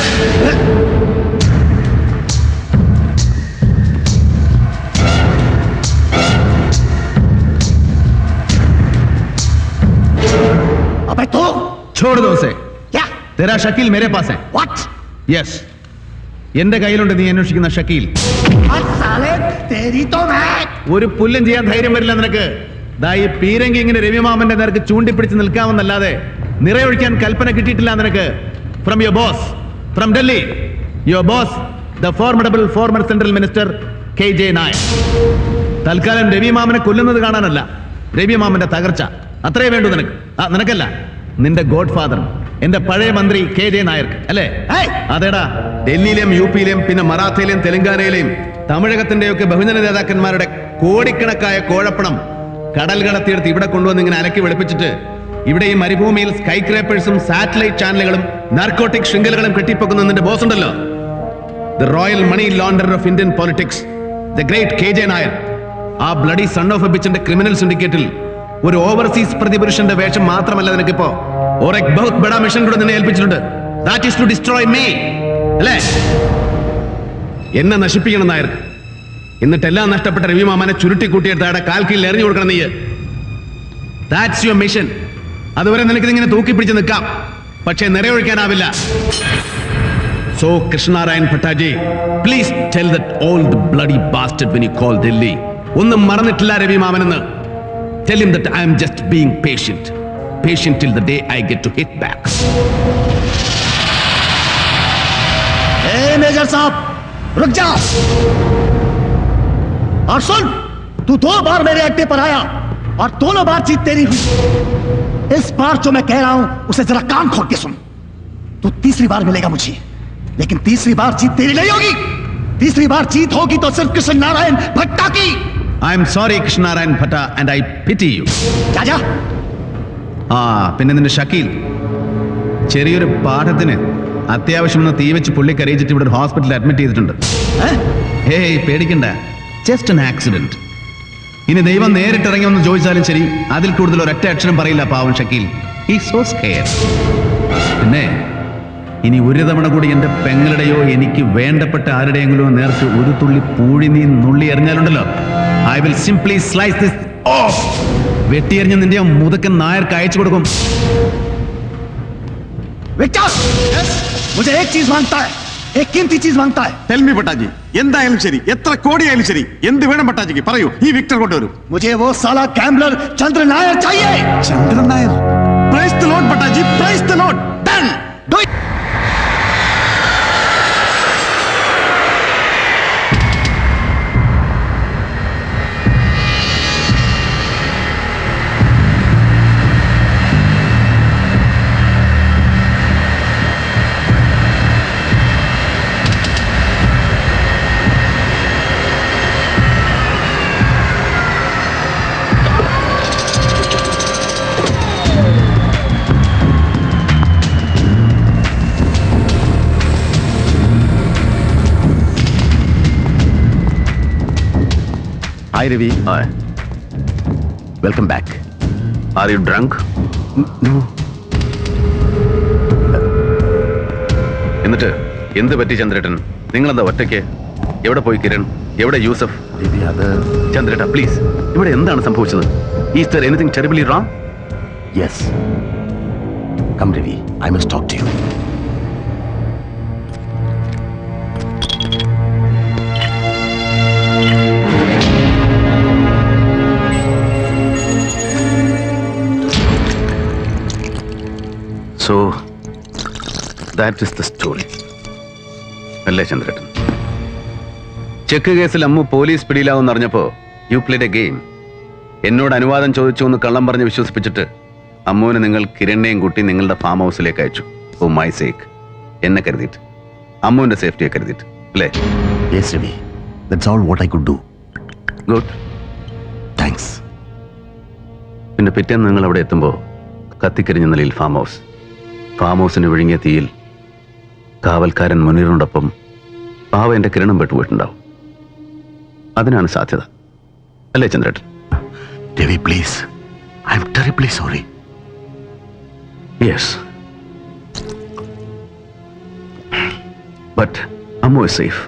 अबे तो छोड़ दो उसे. क्या? तेरा शकील मेरे पास है. What? യെസ്, എന്റെ കയ്യിലുണ്ട് നീ അന്വേഷിക്കുന്ന ഷക്കീൽ. ഒരു പുല്ലും ചെയ്യാൻ ധൈര്യം വരില്ല നിനക്ക്. ദാ ഈ പീരങ്കി ഇങ്ങനെ രവിമാമന്റെ നേർക്ക് ചൂണ്ടിപ്പിടിച്ച് നിൽക്കാമെന്നല്ലാതെ നിറയൊഴിക്കാൻ കൽപ്പന കിട്ടിയിട്ടില്ല നിനക്ക്. From your boss, from Delhi. Your boss, the formidable former central minister KJ Nair. തൽക്കാലം രവിമാമനെ കൊല്ലുന്നത് കാണാനല്ല, രവിമാമന്റെ തകർച്ച അത്രേ വേണ്ടു നിനക്ക്. നിനക്കല്ല, നിന്റെ ഗോഡ് ഫാദർ, എന്റെ പഴയ മന്ത്രി KJ നായർക്ക് അല്ലേ? അതേടാ, ഡൽഹിയിലെയും UP-യിലെയും പിന്നെ മറാത്തയിലെയും തെലങ്കാനയിലെയും തമിഴകത്തിന്റെയൊക്കെ ബഹുജന നേതാക്കന്മാരുടെ കോടിക്കണക്കായ കോഴപ്പണം കടൽ കടത്തിയെടുത്ത് ഇവിടെ കൊണ്ടുവന്ന് ഇങ്ങനെ അലക്കി വെളുപ്പിച്ചിട്ട് ഇവിടെ ഈ മരുഭൂമിയിൽ സ്കൈ ക്രേപ്പേഴ്സും സാറ്റലൈറ്റ് ചാനലുകളും നാർക്കോട്ടിക് ശൃംഖലകളും കെട്ടിപ്പൊക്കുന്ന നിന്റെ ബോസ് ഉണ്ടല്ലോ, the royal money launder of Indian politics, the great KJ Nair. ആ ബ്ലഡി സൺ ഓഫ് എ ബിച്ചിന്റെ ക്രിമിനൽ സിൻഡിക്കേറ്റിൽ ഒരു ഓവർസീസ് പ്രതിപുരുഷന്റെ വേഷം മാത്രമല്ല നിനക്കിപ്പോ ഒരു ബഹുത് ബഡാ മിഷൻ കൂടെ നിന്നെ ഏൽപ്പിച്ചിട്ടുണ്ട്. That is to destroy me, അല്ലേ? എന്നെ നശിപ്പിക്കണം നായർക്ക്. എന്നിട്ട് എല്ലാം നഷ്ടപ്പെട്ട രവിമാമനെ ചുരുട്ടിക്കൂട്ടിയെടുത്ത് അയാളുടെ കാൽ കീഴിൽ എറിഞ്ഞു കൊടുക്കണം നീ. That's your mission. അതുവരെ നിനക്ക് ഇങ്ങനെ തൂക്കിപ്പിടിച്ച് നിൽക്കാം, പക്ഷേ നിറയൊഴിക്കാനാവില്ല. So Krishnanarayan Bhattaji, please tell that all the bloody bastard when you call Delhi. ഒന്നും മറന്നിട്ടില്ല രവിമാമനെന്ന്. Tell him that I am just being patient. Patient till the day I get to hit back. ए मेजर साहब, रुक जा। और सुन, तू 2 बार मेरे अड्डे पर आया और दोनों बार जीत तेरी हुई। इस बार जो मैं कह रहा हूं उसे जरा कान खोल के सुन। तू तीसरी बार मिलेगा मुझे, लेकिन तीसरी बार जीत तेरी नहीं होगी। तीसरी बार जीत होगी तो सिर्फ कृष्ण नारायण भट्टा की। I am sorry, Krishnarayan Bhatta, and I pity you. जा ആ പിന്നെ നിന്റെ ഷക്കീൽ ചെറിയൊരു പാഠത്തിന് അത്യാവശ്യം ഒന്ന് തീ വെച്ച് പുള്ളി കരയിച്ചിട്ട് ഇവിടെ ഒരു ഹോസ്പിറ്റലിൽ അഡ്മിറ്റ് ചെയ്തിട്ടുണ്ട്. ഹേയ് പേടിക്കണ്ട, ജസ്റ്റ് an ആക്സിഡന്റ്. ഇനി ദൈവം നേരിട്ടിറങ്ങി ഒന്ന് ചോദിച്ചാലും ശരി, അതിൽ കൂടുതൽ ഒരൊറ്റ അക്ഷരം പറയില്ല പാവം ഷക്കീൽ. He so scared. പിന്നെ ഇനി ഒരു തവണ കൂടി എന്റെ പെങ്ങളുടെയോ എനിക്ക് വേണ്ടപ്പെട്ട ആരുടെയെങ്കിലും നേർക്ക് ഒരു തുള്ളി പൂഴി നീ നുള്ളി എറിഞ്ഞാലുണ്ടല്ലോ, I will simply slice this off. വെട്ടിയെറിഞ്ഞ് നിന്റെ മുതക്കൻ നായർക്ക് അയച്ചു കൊടുക്കും. विक्टर, मुझे एक चीज मांगता है, एक कीमती चीज मांगता है. ടെൽ മീ പട്ടാജി, എന്തായാലും ശരി, എത്ര കോടിയായാലും ശരി, എന്ത് വേണം പട്ടാജിക്ക് പറയൂ. ഈ വിക്ടർ കൊണ്ടുവരൂ. मुझे वो साला गैम्बलर चंद्र नायर चाहिए. Chandran Nair. Praise the lord Pattaji, praise the lord. Done. Do it. Hi Ravi. Welcome back. Are you drunk? No. എന്നിട്ട് എന്ത് പറ്റി ചന്ദ്രേട്ടൻ? നിങ്ങളെന്താ ഒറ്റയ്ക്ക്? എവിടെ പോയി കിരൺ? എവിടെ യൂസഫ്? രവി, അത് ചന്ദ്രേട്ട പ്ലീസ്, ഇവിടെ എന്താണ് സംഭവിച്ചത്? Is there anything terribly wrong? Yes. Come Ravi, I must talk to you. So that is the story. അല്ലേ ചന്ദ്രേട്ടൻ? ചെക്ക് കേസിൽ അമ്മു പോലീസ് പിടിയിലാവെന്ന് അറിഞ്ഞപ്പോ യു പ്ലേഡ് എ ഗെയിം. എന്നോട് അനുവാദം ചോദിച്ചു എന്ന് കള്ളം പറഞ്ഞ് വിശ്വസിപ്പിച്ചിട്ട് അമ്മുവിനെ നിങ്ങൾ കിരണിനെയും കൂട്ടി നിങ്ങളുടെ ഫാം ഹൗസിലേക്ക് അയച്ചു. ഓ മൈ സേക്ക്, എന്നെ കരുതിയിട്ട്, അമ്മുവിന്റെ സേഫ്റ്റിയെ കരുതിയിട്ട്, അല്ലേ? Yes Ravi, that's all what I could do. Good. Thanks. പിന്നെ പിറ്റേന്ന് നിങ്ങൾ അവിടെ എത്തുമ്പോൾ കത്തിക്കരിഞ്ഞ നിലയിൽ ഫാം ഹൗസിന് വിഴുങ്ങിയ തീയിൽ കാവൽക്കാരൻ മുനീറിനോടൊപ്പം പാവ എന്റെ കിരണം പെട്ടുപോയിട്ടുണ്ടാവും. അതിനാണ് സാധ്യത, അല്ലേ Chandrettan? Ravi please, I am terribly sorry. Yes, but Ammu is safe.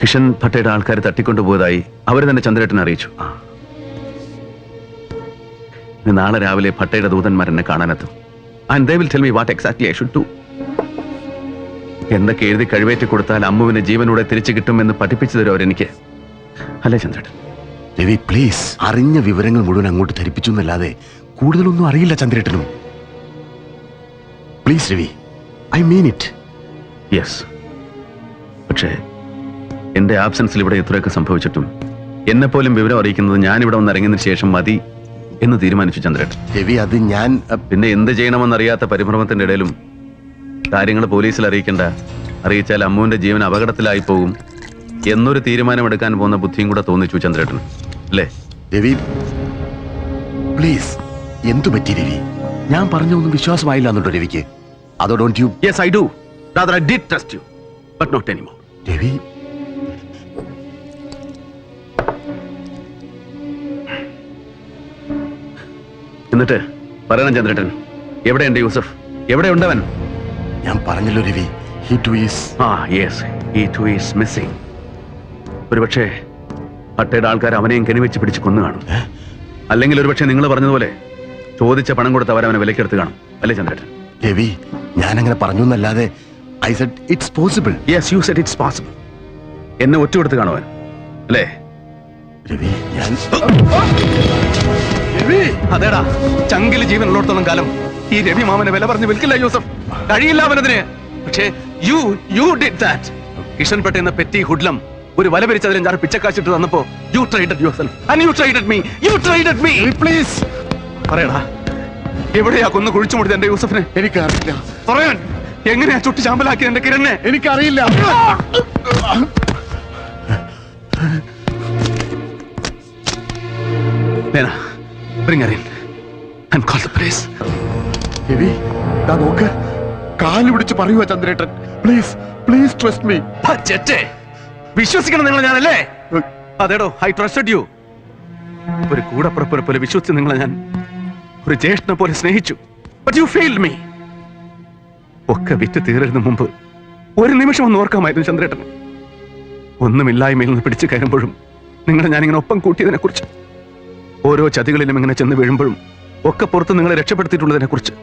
Kishan ഭട്ടയുടെ ആൾക്കാർ തട്ടിക്കൊണ്ടുപോയതായി അവർ തന്നെ ചന്ദ്രേട്ടനെ അറിയിച്ചു. ഇനി നാളെ രാവിലെ ഭട്ടയുടെ ദൂതന്മാർ എന്നെ കാണാനെത്തും. And they will tell me what exactly I should do. എന്തൊക്കെ എഴുതി കഴിവേറ്റി കൊടുത്താൽ അമ്മുവിനെ ജീവനോടെ തിരിച്ചു കിട്ടുമെന്ന് പഠിപ്പിച്ചു തരും അവരെനിക്ക്, അല്ലേ ചന്ദ്രേട്ടൻ? രവി പ്ലീസ്, അറിഞ്ഞ വിവരങ്ങൾ മുഴുവൻ അങ്ങോട്ട് ധരിപ്പിച്ചു എന്നല്ലാതെ കൂടുതലൊന്നും അറിയില്ല ചന്ദ്രേട്ടനും. Please Ravi, I mean it. Yes, പക്ഷേ എന്റെ ആബ്സെൻസിൽ ഇവിടെ ഇത്രയൊക്കെ സംഭവിച്ചിട്ടും എന്നെപ്പോലും വിവരം അറിയിക്കുന്നത് ഞാനിവിടെ വന്ന് ഇറങ്ങിയതിനു ശേഷം മതി എന്ന് തീരുമാനിച്ചു ചന്ദ്രേട്ടൻ. രവി, അത് ഞാൻ പിന്നെ എന്ത് ചെയ്യണമെന്നറിയാത്ത പരിഭ്രമത്തിന്റെ ഇടയിലും കാര്യങ്ങൾ പോലീസിൽ അറിയിച്ചാൽ അമ്മുവിന്റെ ജീവൻ അപകടത്തിലായി പോകും എന്നൊരു തീരുമാനമെടുക്കാൻ പോകുന്ന ബുദ്ധിയും കൂടെ തോന്നിച്ചു ചന്ദ്രേട്ടൻ, അല്ലേ? രവി പ്ലീസ്, എന്തു പറ്റി രവി? ഞാൻ പറഞ്ഞൊന്നും വിശ്വാസമായില്ല എന്നുണ്ടോ രവിക്ക്? അതോ don't you? Yes I do. Rather I did trust you, but not anymore. Ravi, എന്നിട്ട് പറയണം ചന്ദ്രേട്ടൻ, എവിടെയുണ്ട് യൂസഫ്? എവിടെയുണ്ടവൻ? ഞാൻ പറഞ്ഞല്ലോ രവി, he too is. യെസ്, he too is missing. ഒരുപക്ഷെ ഭട്ടയുടെ ആൾക്കാർ അവനെയും കെണിവെച്ച് പിടിച്ച് കൊന്നു കാണും. അല്ലെങ്കിൽ ഒരുപക്ഷെ നിങ്ങൾ പറഞ്ഞതുപോലെ ചോദിച്ച പണം കൊടുത്ത് അവരവനെ വിലക്കെടുത്ത് കാണും, അല്ലേ ചന്ദ്രേട്ടൻ? രവി, ഞാൻ അങ്ങനെ പറഞ്ഞു എന്നല്ലാതെ I said it's possible. Yes, you said it's possible. എന്നെ ഒറ്റ കൊടുത്ത് കാണുവാൻ, അല്ലേ? രവി ഞാൻ രവി അതേടാ ചങ്കില് ജീവൻ ഉള്ളിടത്തോളം കാലം ഈ രവി മാമനെ വില പറഞ്ഞ് വിൽക്കില്ല യൂസഫ്. കഴിയില്ല അവനതിന്. പക്ഷേ യു ഡിഡ് ദാറ്റ്. കിഷൻ പട്ടേ എന്ന പെറ്റി ഹുഡ്ലം ഒരു വല പിരിച്ച് അതിൽ 5 പിച്ചക്കാശിട്ട് തന്നപ്പോ you traded yourself and you traded me. Please പറയടാ, എവിടെയാ കൊന്നു കുഴിച്ചു മുടിയത് എന്റെ യൂസഫിനെ? എനിക്കറിയില്ല. പറയാൻ എങ്ങനെയാ ചുട്ടി ചാമ്പലാക്കിയത് എന്റെ കിരണിനെ? എനിക്കറിയില്ല. Lena, bring her in and call the police. Ravi, ദാ നോക്ക്, കാല് പിടിച്ച് പറയുക Chandrettan. Please please trust me. വിശ്വസിക്കണം നിങ്ങൾ ഞാനല്ലേ? അതേടോ, ഐ ട്രസ്റ്റഡ് യു. ഒരു കൂടപ്പുറപ്പിനെ പോലെ വിശ്വസിച്ച് നിങ്ങളെ ഞാൻ ഒരു ജ്യേഷ്ഠനെ പോലെ സ്നേഹിച്ചു. But you failed me. ഒക്കെ വിറ്റ് തീരുന്നതിന് മുമ്പ് ഒരു നിമിഷം ഒന്ന് ഓർക്കാമായിരുന്നു ചന്ദ്രേട്ടന്. ഒന്നുമില്ലായ്മയിൽ നിന്ന് പിടിച്ചു കയറുമ്പോഴും നിങ്ങളെ ഞാനിങ്ങനെ ഒപ്പം കൂട്ടിയതിനെ കുറിച്ച്, ഓരോ ചതികളിലും ഇങ്ങനെ ചെന്ന് വീഴുമ്പോഴും ഒക്കെ പുറത്ത് നിങ്ങളെ രക്ഷപ്പെടുത്തിയിട്ടുള്ളതിനെ കുറിച്ച്.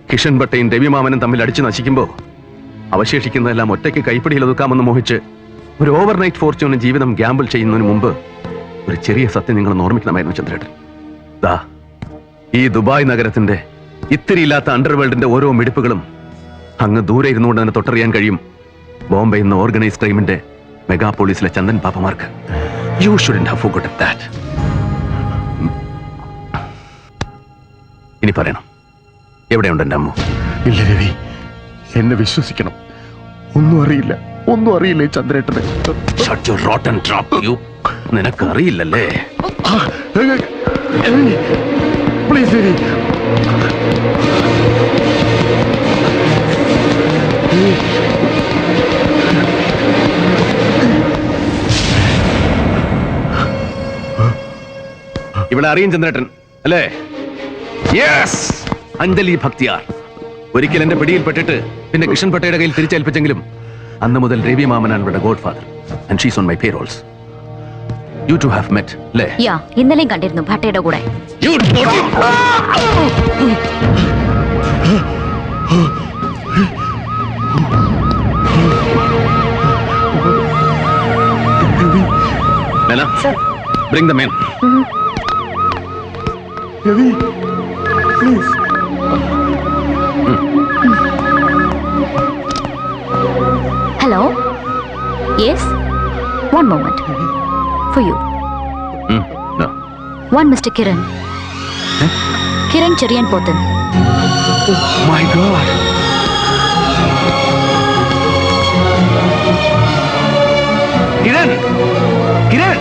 കിഷൻ ഭട്ടയും രവിമാമനും തമ്മിൽ അടിച്ചു നശിക്കുമ്പോൾ അവശേഷിക്കുന്നതെല്ലാം ഒറ്റയ്ക്ക് കൈപ്പിടിയിൽ ഒതുക്കാമെന്ന് മോഹിച്ച് ഒരു ഓവർനൈറ്റ് ഫോർച്യൂണിന് ജീവിതം ഗ്യാമ്പിൾ ചെയ്യുന്നതിന് മുമ്പ് ഒരു ചെറിയ സത്യം നിങ്ങൾ ഓർമ്മിക്കണമായിരുന്നു ചന്ദ്രേട്ടൻ. ദാ ഈ ദുബായ് നഗരത്തിന്റെ ഇത്തിരിയില്ലാത്ത അണ്ടർവേൾഡിന്റെ ഓരോ മിടിപ്പുകളും അങ്ങ് ദൂരെ ഇരുന്നുകൊണ്ട് തന്നെ തൊട്ടറിയാൻ കഴിയും ബോംബെ എന്ന ഓർഗനൈസ് ക്രൈമിന്റെ മെഗാപോളിസിലെ ചന്ദൻ പാപ്പമാർക്ക്. You shouldn't have forgotten that. ഇനി പറയണം, എവിടെയുണ്ട് എന്റെ അമ്മു? ഇല്ല രവി, എന്നെ വിശ്വസിക്കണം. ഒന്നും അറിയില്ല ഈ ചന്ദ്രേട്ടനെ. Shut your rotten trap, you. നിനക്കറിയില്ലല്ലേ? പ്ലീസ് രവി. ഇവിടെ അറിയും ചന്ദ്രേട്ടൻ അല്ലേ? യെസ്, അഞ്ജലി ഭക്തിയാർ. ഒരിക്കൽ എന്റെ പിടിയിൽപ്പെട്ടിട്ട് പിന്നെ കിഷൻ പട്ടയുടെ കയ്യിൽ തിരിച്ചേൽപ്പിച്ചെങ്കിലും അന്ന് മുതൽ രവി മാമനാണ് ഇവിടെ god father. And she's on my payrolls. You two have met അല്ലേ? യാ, ഇന്നലെയും കണ്ടിരുന്നു ഭട്ടയുടെ കൂടെ. Lena, bring them in. Ravi, please. Hello? Yes? One moment. For you. No. One Mr. Kiran. Kiran Cherian Potan. My God. Kiran! Kiran!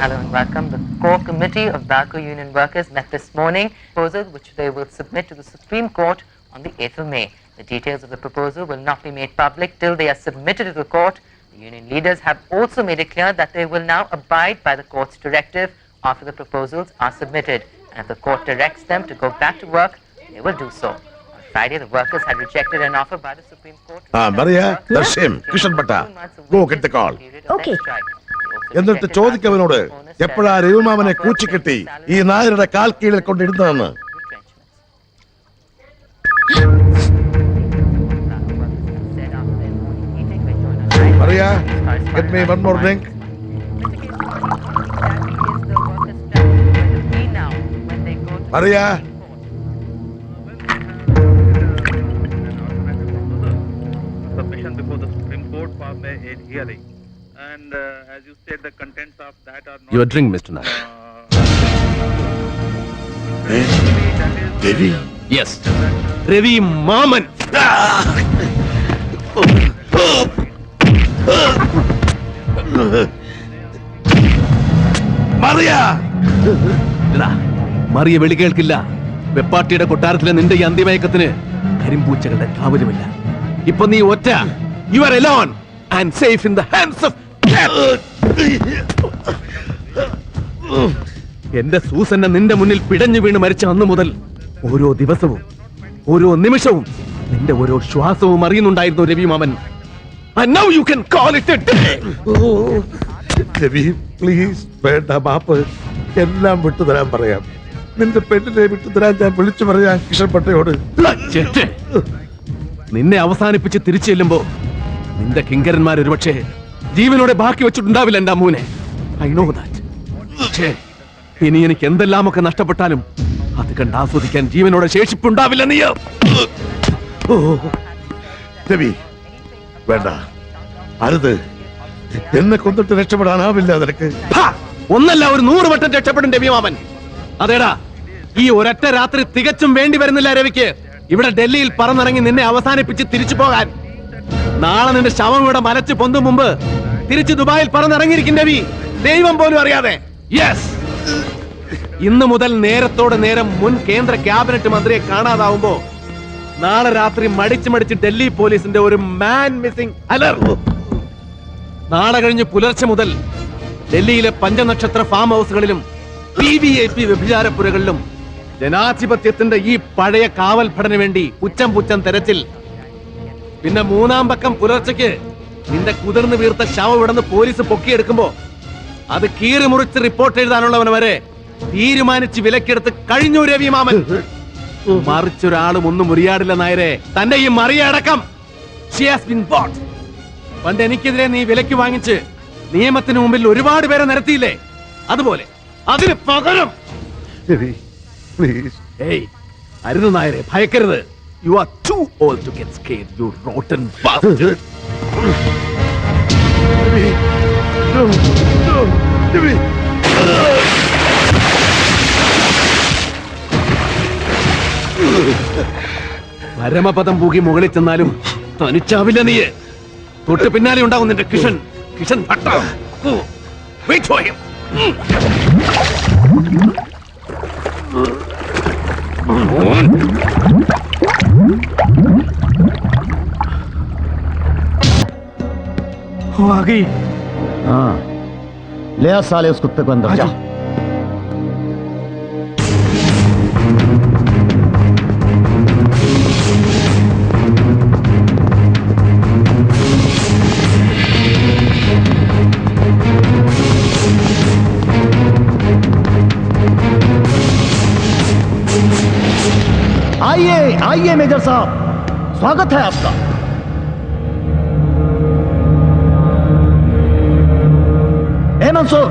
Hello and welcome. The core committee of Balco Union Workers met this morning, proposal which they will submit to the Supreme Court on the 8th of May. The details of the proposal will not be made public till they are submitted to the court. The union leaders have also made it clear that they will now abide by the court's directive after the proposals are submitted. And if the court directs them to go back to work, they will do so. On Friday, the workers had rejected an offer by the Supreme Court. Maria, that's him, Kishan Bhatta. Go get the call. Okay. എന്നിട്ട് ചോദിക്കവനോട് എപ്പോഴാ രവിമാമനെ കൂച്ചിക്കെട്ടി ഈ നായരുടെ കാൽ കീഴിൽ കൊണ്ടിരുന്നതെന്ന്. Maria, get me one more drink. Maria. Submission before the Supreme Court for May 8 hearing. And as you said, the contents of that are not... Your drink, Mr. Nair. Devi. Yes. Ravi Maman. Maria. Mariya വെളി കേൾക്കില്ല. വെപ്പാട്ടിയുടെ കൊട്ടാരത്തിലെ നിന്റെ ഈ അന്തിമയക്കത്തിന് കരിമ്പൂച്ചകളുടെ കാവലുമില്ല. ഇപ്പൊ നീ ഒറ്റ. You are alone and safe in the hands of എന്റെ സൂസന്നെ നിന്റെ മുന്നിൽ പിടഞ്ഞു വീണ് മരിച്ച അന്നു മുതൽ ഓരോ ദിവസവും ഓരോ നിമിഷവും നിന്റെ ഓരോ ശ്വാസവും അറിയുന്നുണ്ടായിരുന്നു രവി മാമൻ. And now you can call it a day. Ravi please വേണ്ട മാപ്പ്, എല്ലാം വിട്ടുതരാൻ പറയാം. നിന്റെ പെണ്ണിനെ വിട്ടുതരാൻ ഞാൻ വിളിച്ചു പറയാൻ കിഷൻപട്ടയോട്. ചെറ്റ്. നിന്നെ അവസാനിപ്പിച്ച് തിരിച്ചു ചെല്ലുമ്പോ നിന്റെ കിങ്കരന്മാർ ഒരുപക്ഷെ ജീവനോടെ ബാക്കി വെച്ചിട്ടുണ്ടാവില്ല എന്റെ അമ്മൂനെ. I know that. പക്ഷേ ഇനി എനിക്ക് എന്തെല്ലാമൊക്കെ നഷ്ടപ്പെട്ടാലും അത് കണ്ട് ആസ്വദിക്കാൻ ജീവനോടെ ശേഷിപ്പുണ്ടാവില്ല നീ. രവി വേണ്ട, അരുത്. എന്നെ കൊന്നിട്ട് രക്ഷപ്പെടാനാവില്ല നിനക്ക്. ഒന്നല്ല, ഒരു 100 വട്ടം രക്ഷപ്പെടും രവി മാമൻ. അതേടാ, ഈ ഒരൊറ്റ രാത്രി തികച്ചും വേണ്ടി വരുന്നില്ല രവിക്ക് ഇവിടെ ഡൽഹിയിൽ പറന്നിറങ്ങി നിന്നെ അവസാനിപ്പിച്ച് തിരിച്ചു പോകാൻ. നാളെ നിന്റെ ശവം ഇവിടെ മലച്ച് പൊന്തും മുമ്പ് തിരിച്ച് ദുബായിൽ പറന്നിറങ്ങിയിരിക്കും രവി, ദൈവം പോലും അറിയാതെ. യെസ്, ഇന്ന് മുതൽ നേരത്തോടെ നേരം മുൻ കേന്ദ്ര ക്യാബിനറ്റ് മന്ത്രിയെ കാണാതാവുമ്പോ നാളെ രാത്രി മടിച്ച് ഡൽഹി പോലീസിന്റെ ഒരു മാൻ മിസ്സിംഗ് അലർട്ട്. നാളെ കഴിഞ്ഞ് പുലർച്ചെ മുതൽ ഡൽഹിയിലെ പഞ്ചനക്ഷത്ര ഫാം ഹൗസുകളിലും PVIP വ്യഭിചാരപ്പുരകളിലും ജനാധിപത്യത്തിന്റെ ഈ പഴയ കാവൽ ഭടന് വേണ്ടി പുച്ചം തെരച്ചിൽ. പിന്നെ 3-ാം പക്കം പുലർച്ചയ്ക്ക് നിന്റെ കുതിർന്ന് വീർത്ത ശവം ഇവിടുന്ന് പോലീസ് പൊക്കിയെടുക്കുമ്പോ അത് കീറി മുറിച്ച് റിപ്പോർട്ട് എഴുതാനുള്ളവന് വരെ തീരുമാനിച്ച് വിലക്കെടുത്ത് കഴിഞ്ഞു രവി മാമൻ. മറിച്ചൊരാളും ഒന്നും മുറിയാടില്ല നായരെ, തന്റെ ഈ മറിയടക്കം. പണ്ട് എനിക്കെതിരെ നീ വിലക്ക് വാങ്ങിച്ച് നിയമത്തിന് മുമ്പിൽ ഒരുപാട് പേരെ നിരത്തിയില്ലേ, അതുപോലെ അതിന് പകരം. ഏയ് അരുത് നായരെ, ഭയക്കരുത്. You are too old to get scared, you rotten bastard. പരമപദം പൂകി മുകളിൽ ചെന്നാലും തനിച്ചാവില്ല നീ. തൊട്ട് പിന്നാലെ ഉണ്ടാവും നിന്റെ Kishan Bhatta. Wait for him. वो आ गई। हाँ, ले आ साले उस कुत्ते को अंदर। जा। आइए आइए मेजर साहब, स्वागत है आपका। ए मंसूर,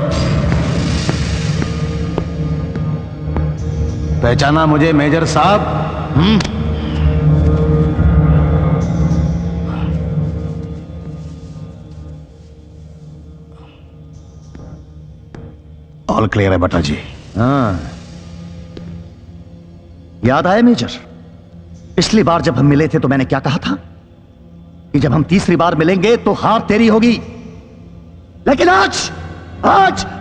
पहचाना मुझे मेजर साहब? ऑल क्लियर है बटा जी। हाँ, याद आया मेजर, पिछली बार जब हम मिले थे तो मैंने क्या कहा था कि जब हम तीसरी बार मिलेंगे तो हार तेरी होगी, लेकिन आज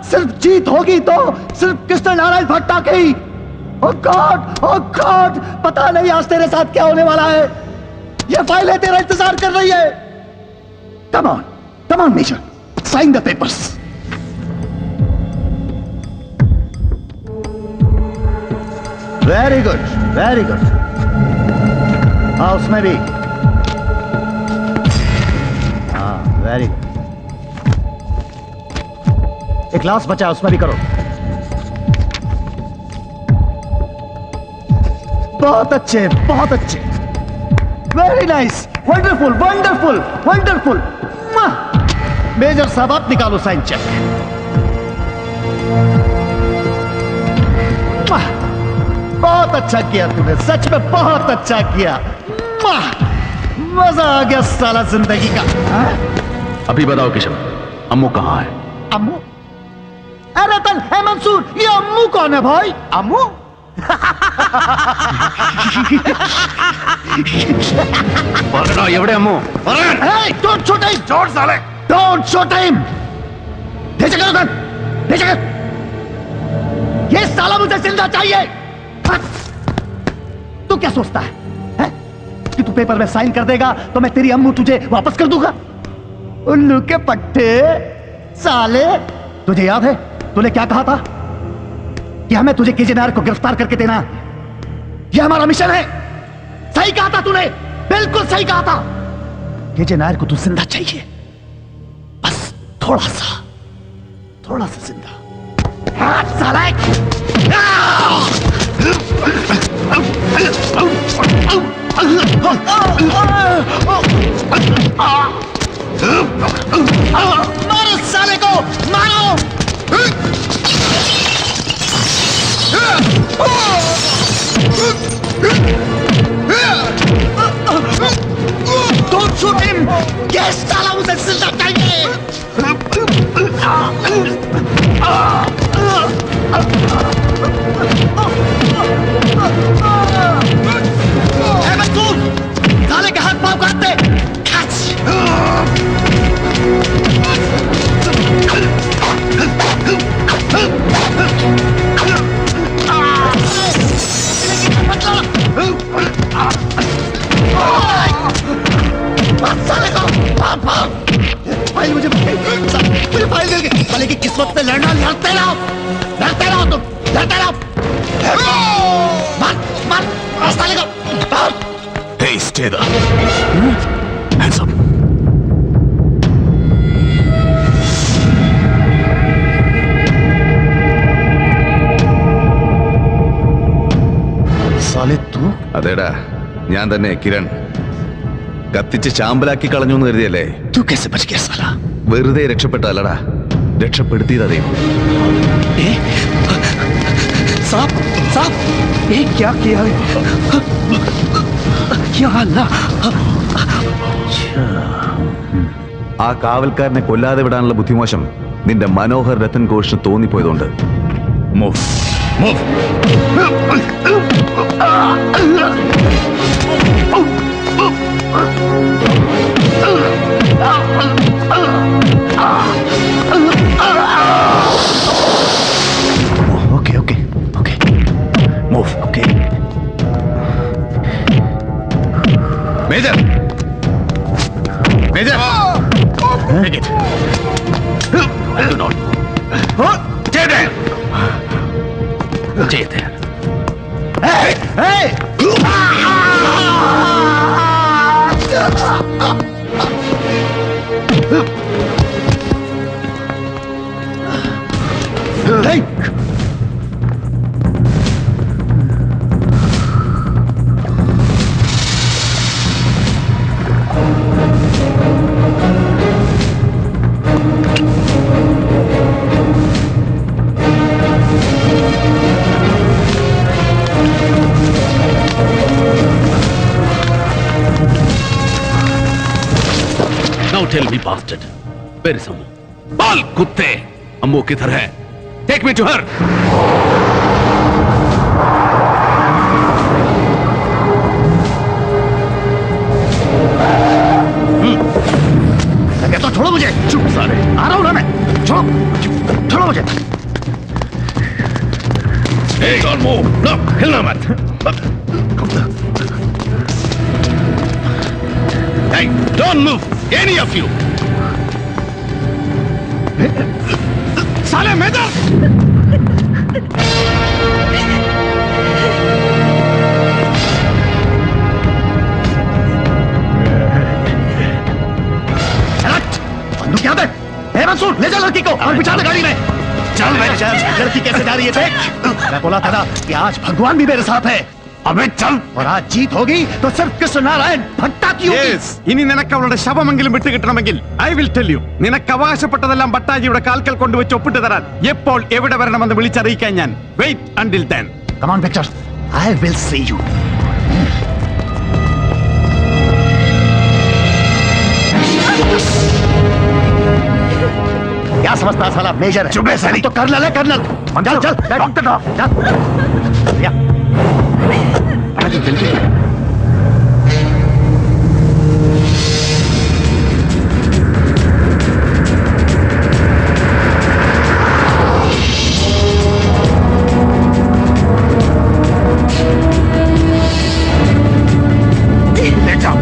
सिर्फ जीत होगी तो सिर्फ कृष्ण नारायण भट्टा की। ओह गॉड, पता नहीं आज तेरे साथ क्या होने वाला है। ये फाइलें तेरा इंतजार कर रही है। Come on major, sign the papers. Very good. हाँ, उसमें भी। हाँ, वेरी गुड। एक क्लास बचा, उसमें भी करो। बहुत अच्छे। Very nice, wonderful. मेजर साहब, आप निकालो साइन चेक। बहुत अच्छा किया तूने, सच में बहुत अच्छा किया। मजा आ गया साला जिंदगी का। अभी बताओ किशन, अम्मू कहाँ है? अम्मू? अरे तन है मंसूर, ये अम्मू कौन है भाई? अम्मू? एवढे अम्मू? Don't shoot him! Don't shoot him! नीचे करो, ये साला मुझे जिंदा चाहिए। तू क्या सोचता है कि तू पेपर में साइन कर देगा तो मैं तेरी अम्मू तुझे वापस कर दूंगा? उल्लू के पट्टे साले, तुझे याद है तूने क्या कहा था? कि हमें तुझे केजे नायर को गिरफ्तार करके देना, यह हमारा मिशन है। सही कहा था तूने, बिल्कुल सही कहा था। केजे नायर को तू जिंदा चाहिए, बस थोड़ा सा जिंदा। साला मारो साले को, मारो। Don't shoot him! ये साला उसे जिंदा चाहिए। मंसूर, साले के हाथ पांव काट दे। फाइल मुझे फाइल दे के साले की किस्मत पे लड़ना, लड़ते रहो तुम, लड़ते रहो। मार साले को। Hey, stay there. Hands up. साले तू? അതേടാ, ഞാൻ തന്നെ കിരൺ. കത്തിച്ച് ചാമ്പലാക്കി കളഞ്ഞു എന്ന് കരുതിയല്ലേ? तू कैसे बच गया साला? വെറുതെ രക്ഷപ്പെട്ടല്ലടാ, രക്ഷപ്പെടുത്തിയതാ ദൈവം. साहब, ये क्या किया है? या अल्लाह। ആ കാവൽക്കാരനെ കൊല്ലാതെ വിടാനുള്ള ബുദ്ധിമോശം നിന്റെ മനോഹർ രത്തൻ ഘോഷിന് തോന്നിപ്പോയതുകൊണ്ട്. Move. Okay. Move. Okay. Major. Take it. Do not. Stay there. Hey! Hey! Now tell me, bastard, where is Ammu? बाल कुत्ते! अम्मू किधर है? Take me to her! तो छोड़ो मुझे। चुप सारे, आ रहा हूं ना मैं। छोड़ो मुझे। Hey, don't move! No, हिलना मत! Hey, don't move! Any of you! साले मेजर! बंदूक यहाँ पे। मंसूर, ले जा लड़की को और बिठा दे गाड़ी में। चल लड़की कैसे जा रही है देख। मैं बोला था ना कि आज भगवान भी मेरे साथ है। अबे चल। और आज जीत होगी तो सिर्फ कृष्ण नारायण भट्टा की होगी। ഇനി നിനക്ക് അവളുടെ ശവമെങ്കിലും വിട്ടു കിട്ടണമെങ്കിൽ ഐ വിൽ ടെൽ യു, നിനക്ക് അവകാശപ്പെട്ടതെല്ലാം ഭട്ടാജിയുടെ കാൽക്കൽ കൊണ്ടുവച്ച് ഒപ്പിട്ട് തരാൻ എപ്പോൾ എവിടെ വരണമെന്ന് വിളിച്ചറിയിക്കാൻ ഞാൻ. Wait until then. Come on, Victor. I will see you. क्या समझता है साला मेजर है? चुप है साली। तो कर्नल है कर्नल। चल डॉक्टर चल। जल्दी ले जाओ।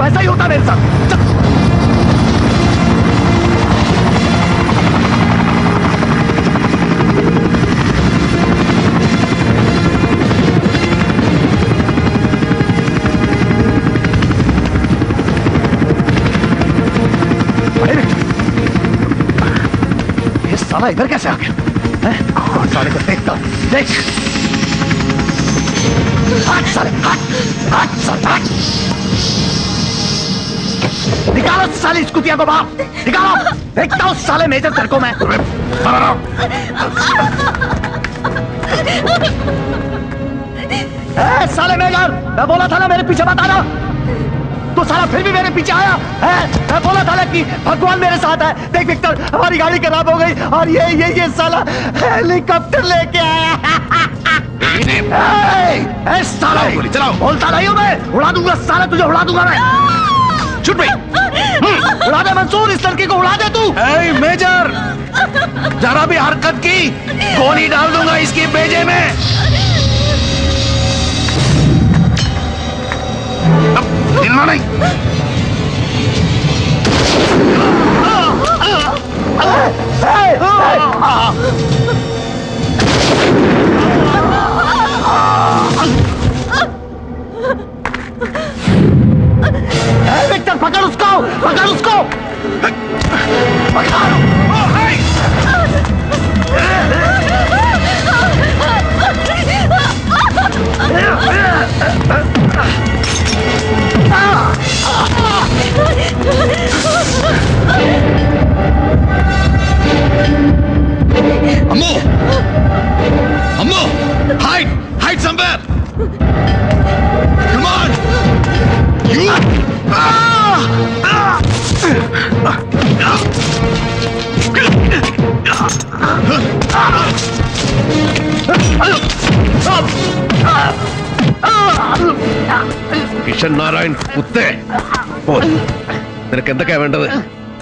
वैसा ही होता मेरे साथ। ये साला इधर कैसे आ गया? साले को देखता हूं, देख। हट साले, हट साले, हट। निकालो साले इस कुतिया को बाहर, निकालो। देखता हूं साले मेजर सर को मैं। साले मेजर, मैं बोला था ना मेरे पीछे मत आना। तो साला फिर भी मेरे पीछे आया है। मैं बोला था ना कि भगवान मेरे साथ है। देख विक्टर, हमारी गाड़ी खराब हो गई और ये साला हेलीकॉप्टर लेके आया। साला गोली चलाओ। बोलता नहीं हूँ मैं, उड़ा दूंगा साला, तुझे उड़ा दूंगा मैं। छुट भाई, उड़ा दे मंसूर, इस लड़की को उड़ा दे तू। मेजर, जरा भी हरकत की गोली डाल दूंगा इसकी बेजे में। हिलना नहीं। विक्टर पकड़ उसको, पकड़ उसको, पकड़। Ammo! Ammo! Hide! Hide somewhere! Come on! You! Kishan Narayan കുത്തേ നിനക്ക് എന്തൊക്കെയാ വേണ്ടത്?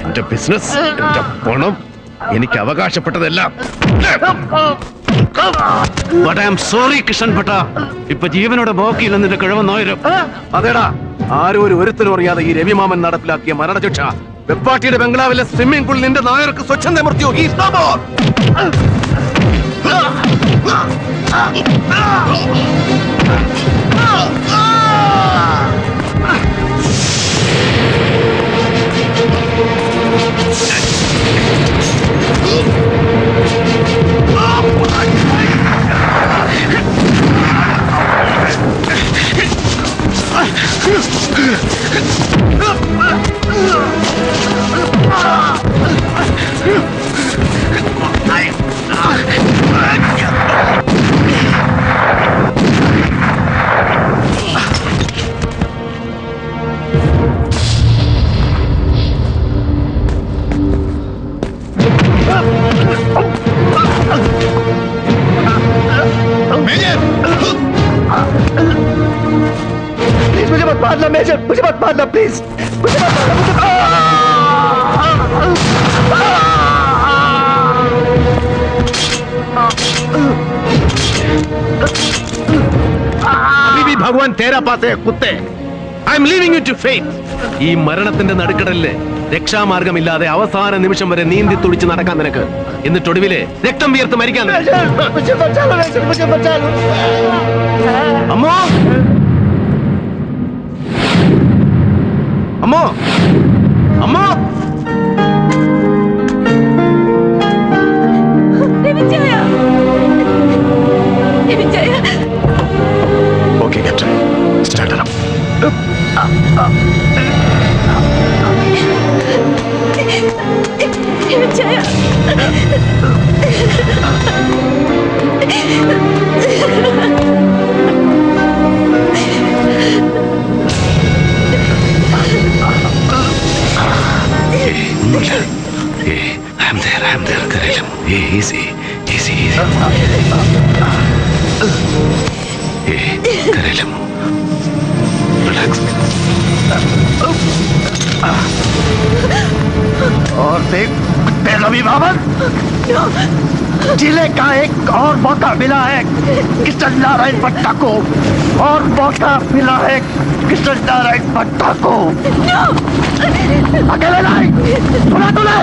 എന്റെ ബിസിനസ്, എന്റെ പണം, എനിക്ക് അവകാശപ്പെട്ടതെല്ലാം. But I am sorry Kishan Bhatta, ഇപ്പൊ ജീവനോടെ ബാക്കിയില്ല നിന്റെ കിഴവനായിരം. അതേടാ, ആരും ഒരുത്തരും അറിയാതെ ഈ രവിമാമൻ നടപ്പിലാക്കിയ മരണശിക്ഷ വെപ്പാട്ടിയുടെ ബംഗ്ലാവിലെ സ്വിമ്മിംഗ് പൂളിൽ നിന്റെ നായർക്ക് സ്വച്ഛന്ത മൃത്യു. He is no more. Please मुझे मत मारना मेजर, मुझे मत मारना प्लीज, मुझे मत मारना, अभी भी भगवान तेरा पास है कुत्ते. I am leaving you to fate. ഈ മരണത്തിന്റെ നടുക്കടലില് രക്ഷാമാർഗമില്ലാതെ അവസാന നിമിഷം വരെ നീന്തി തുടിച്ച് നടക്കാൻ നിനക്ക്, എന്നിട്ടൊടുവില് രക്തം വിയർത്ത് മരിക്കാൻ. അമ്മോ, അമ്മോ, അമ്മോ. ഓക്കെ ക്യാപ്റ്റൻ, സ്റ്റാർട്ട് ചെയ്യണം. I'm there, Kareem. Easy. Kareem, relax. और देख तेरा रवि मामन, जिले का एक और मौका मिला है कृष्ण नारायण भट्टा को, और मौका मिला है कृष्ण नारायण भट्टा को। अकेले नहीं, सुना तूने?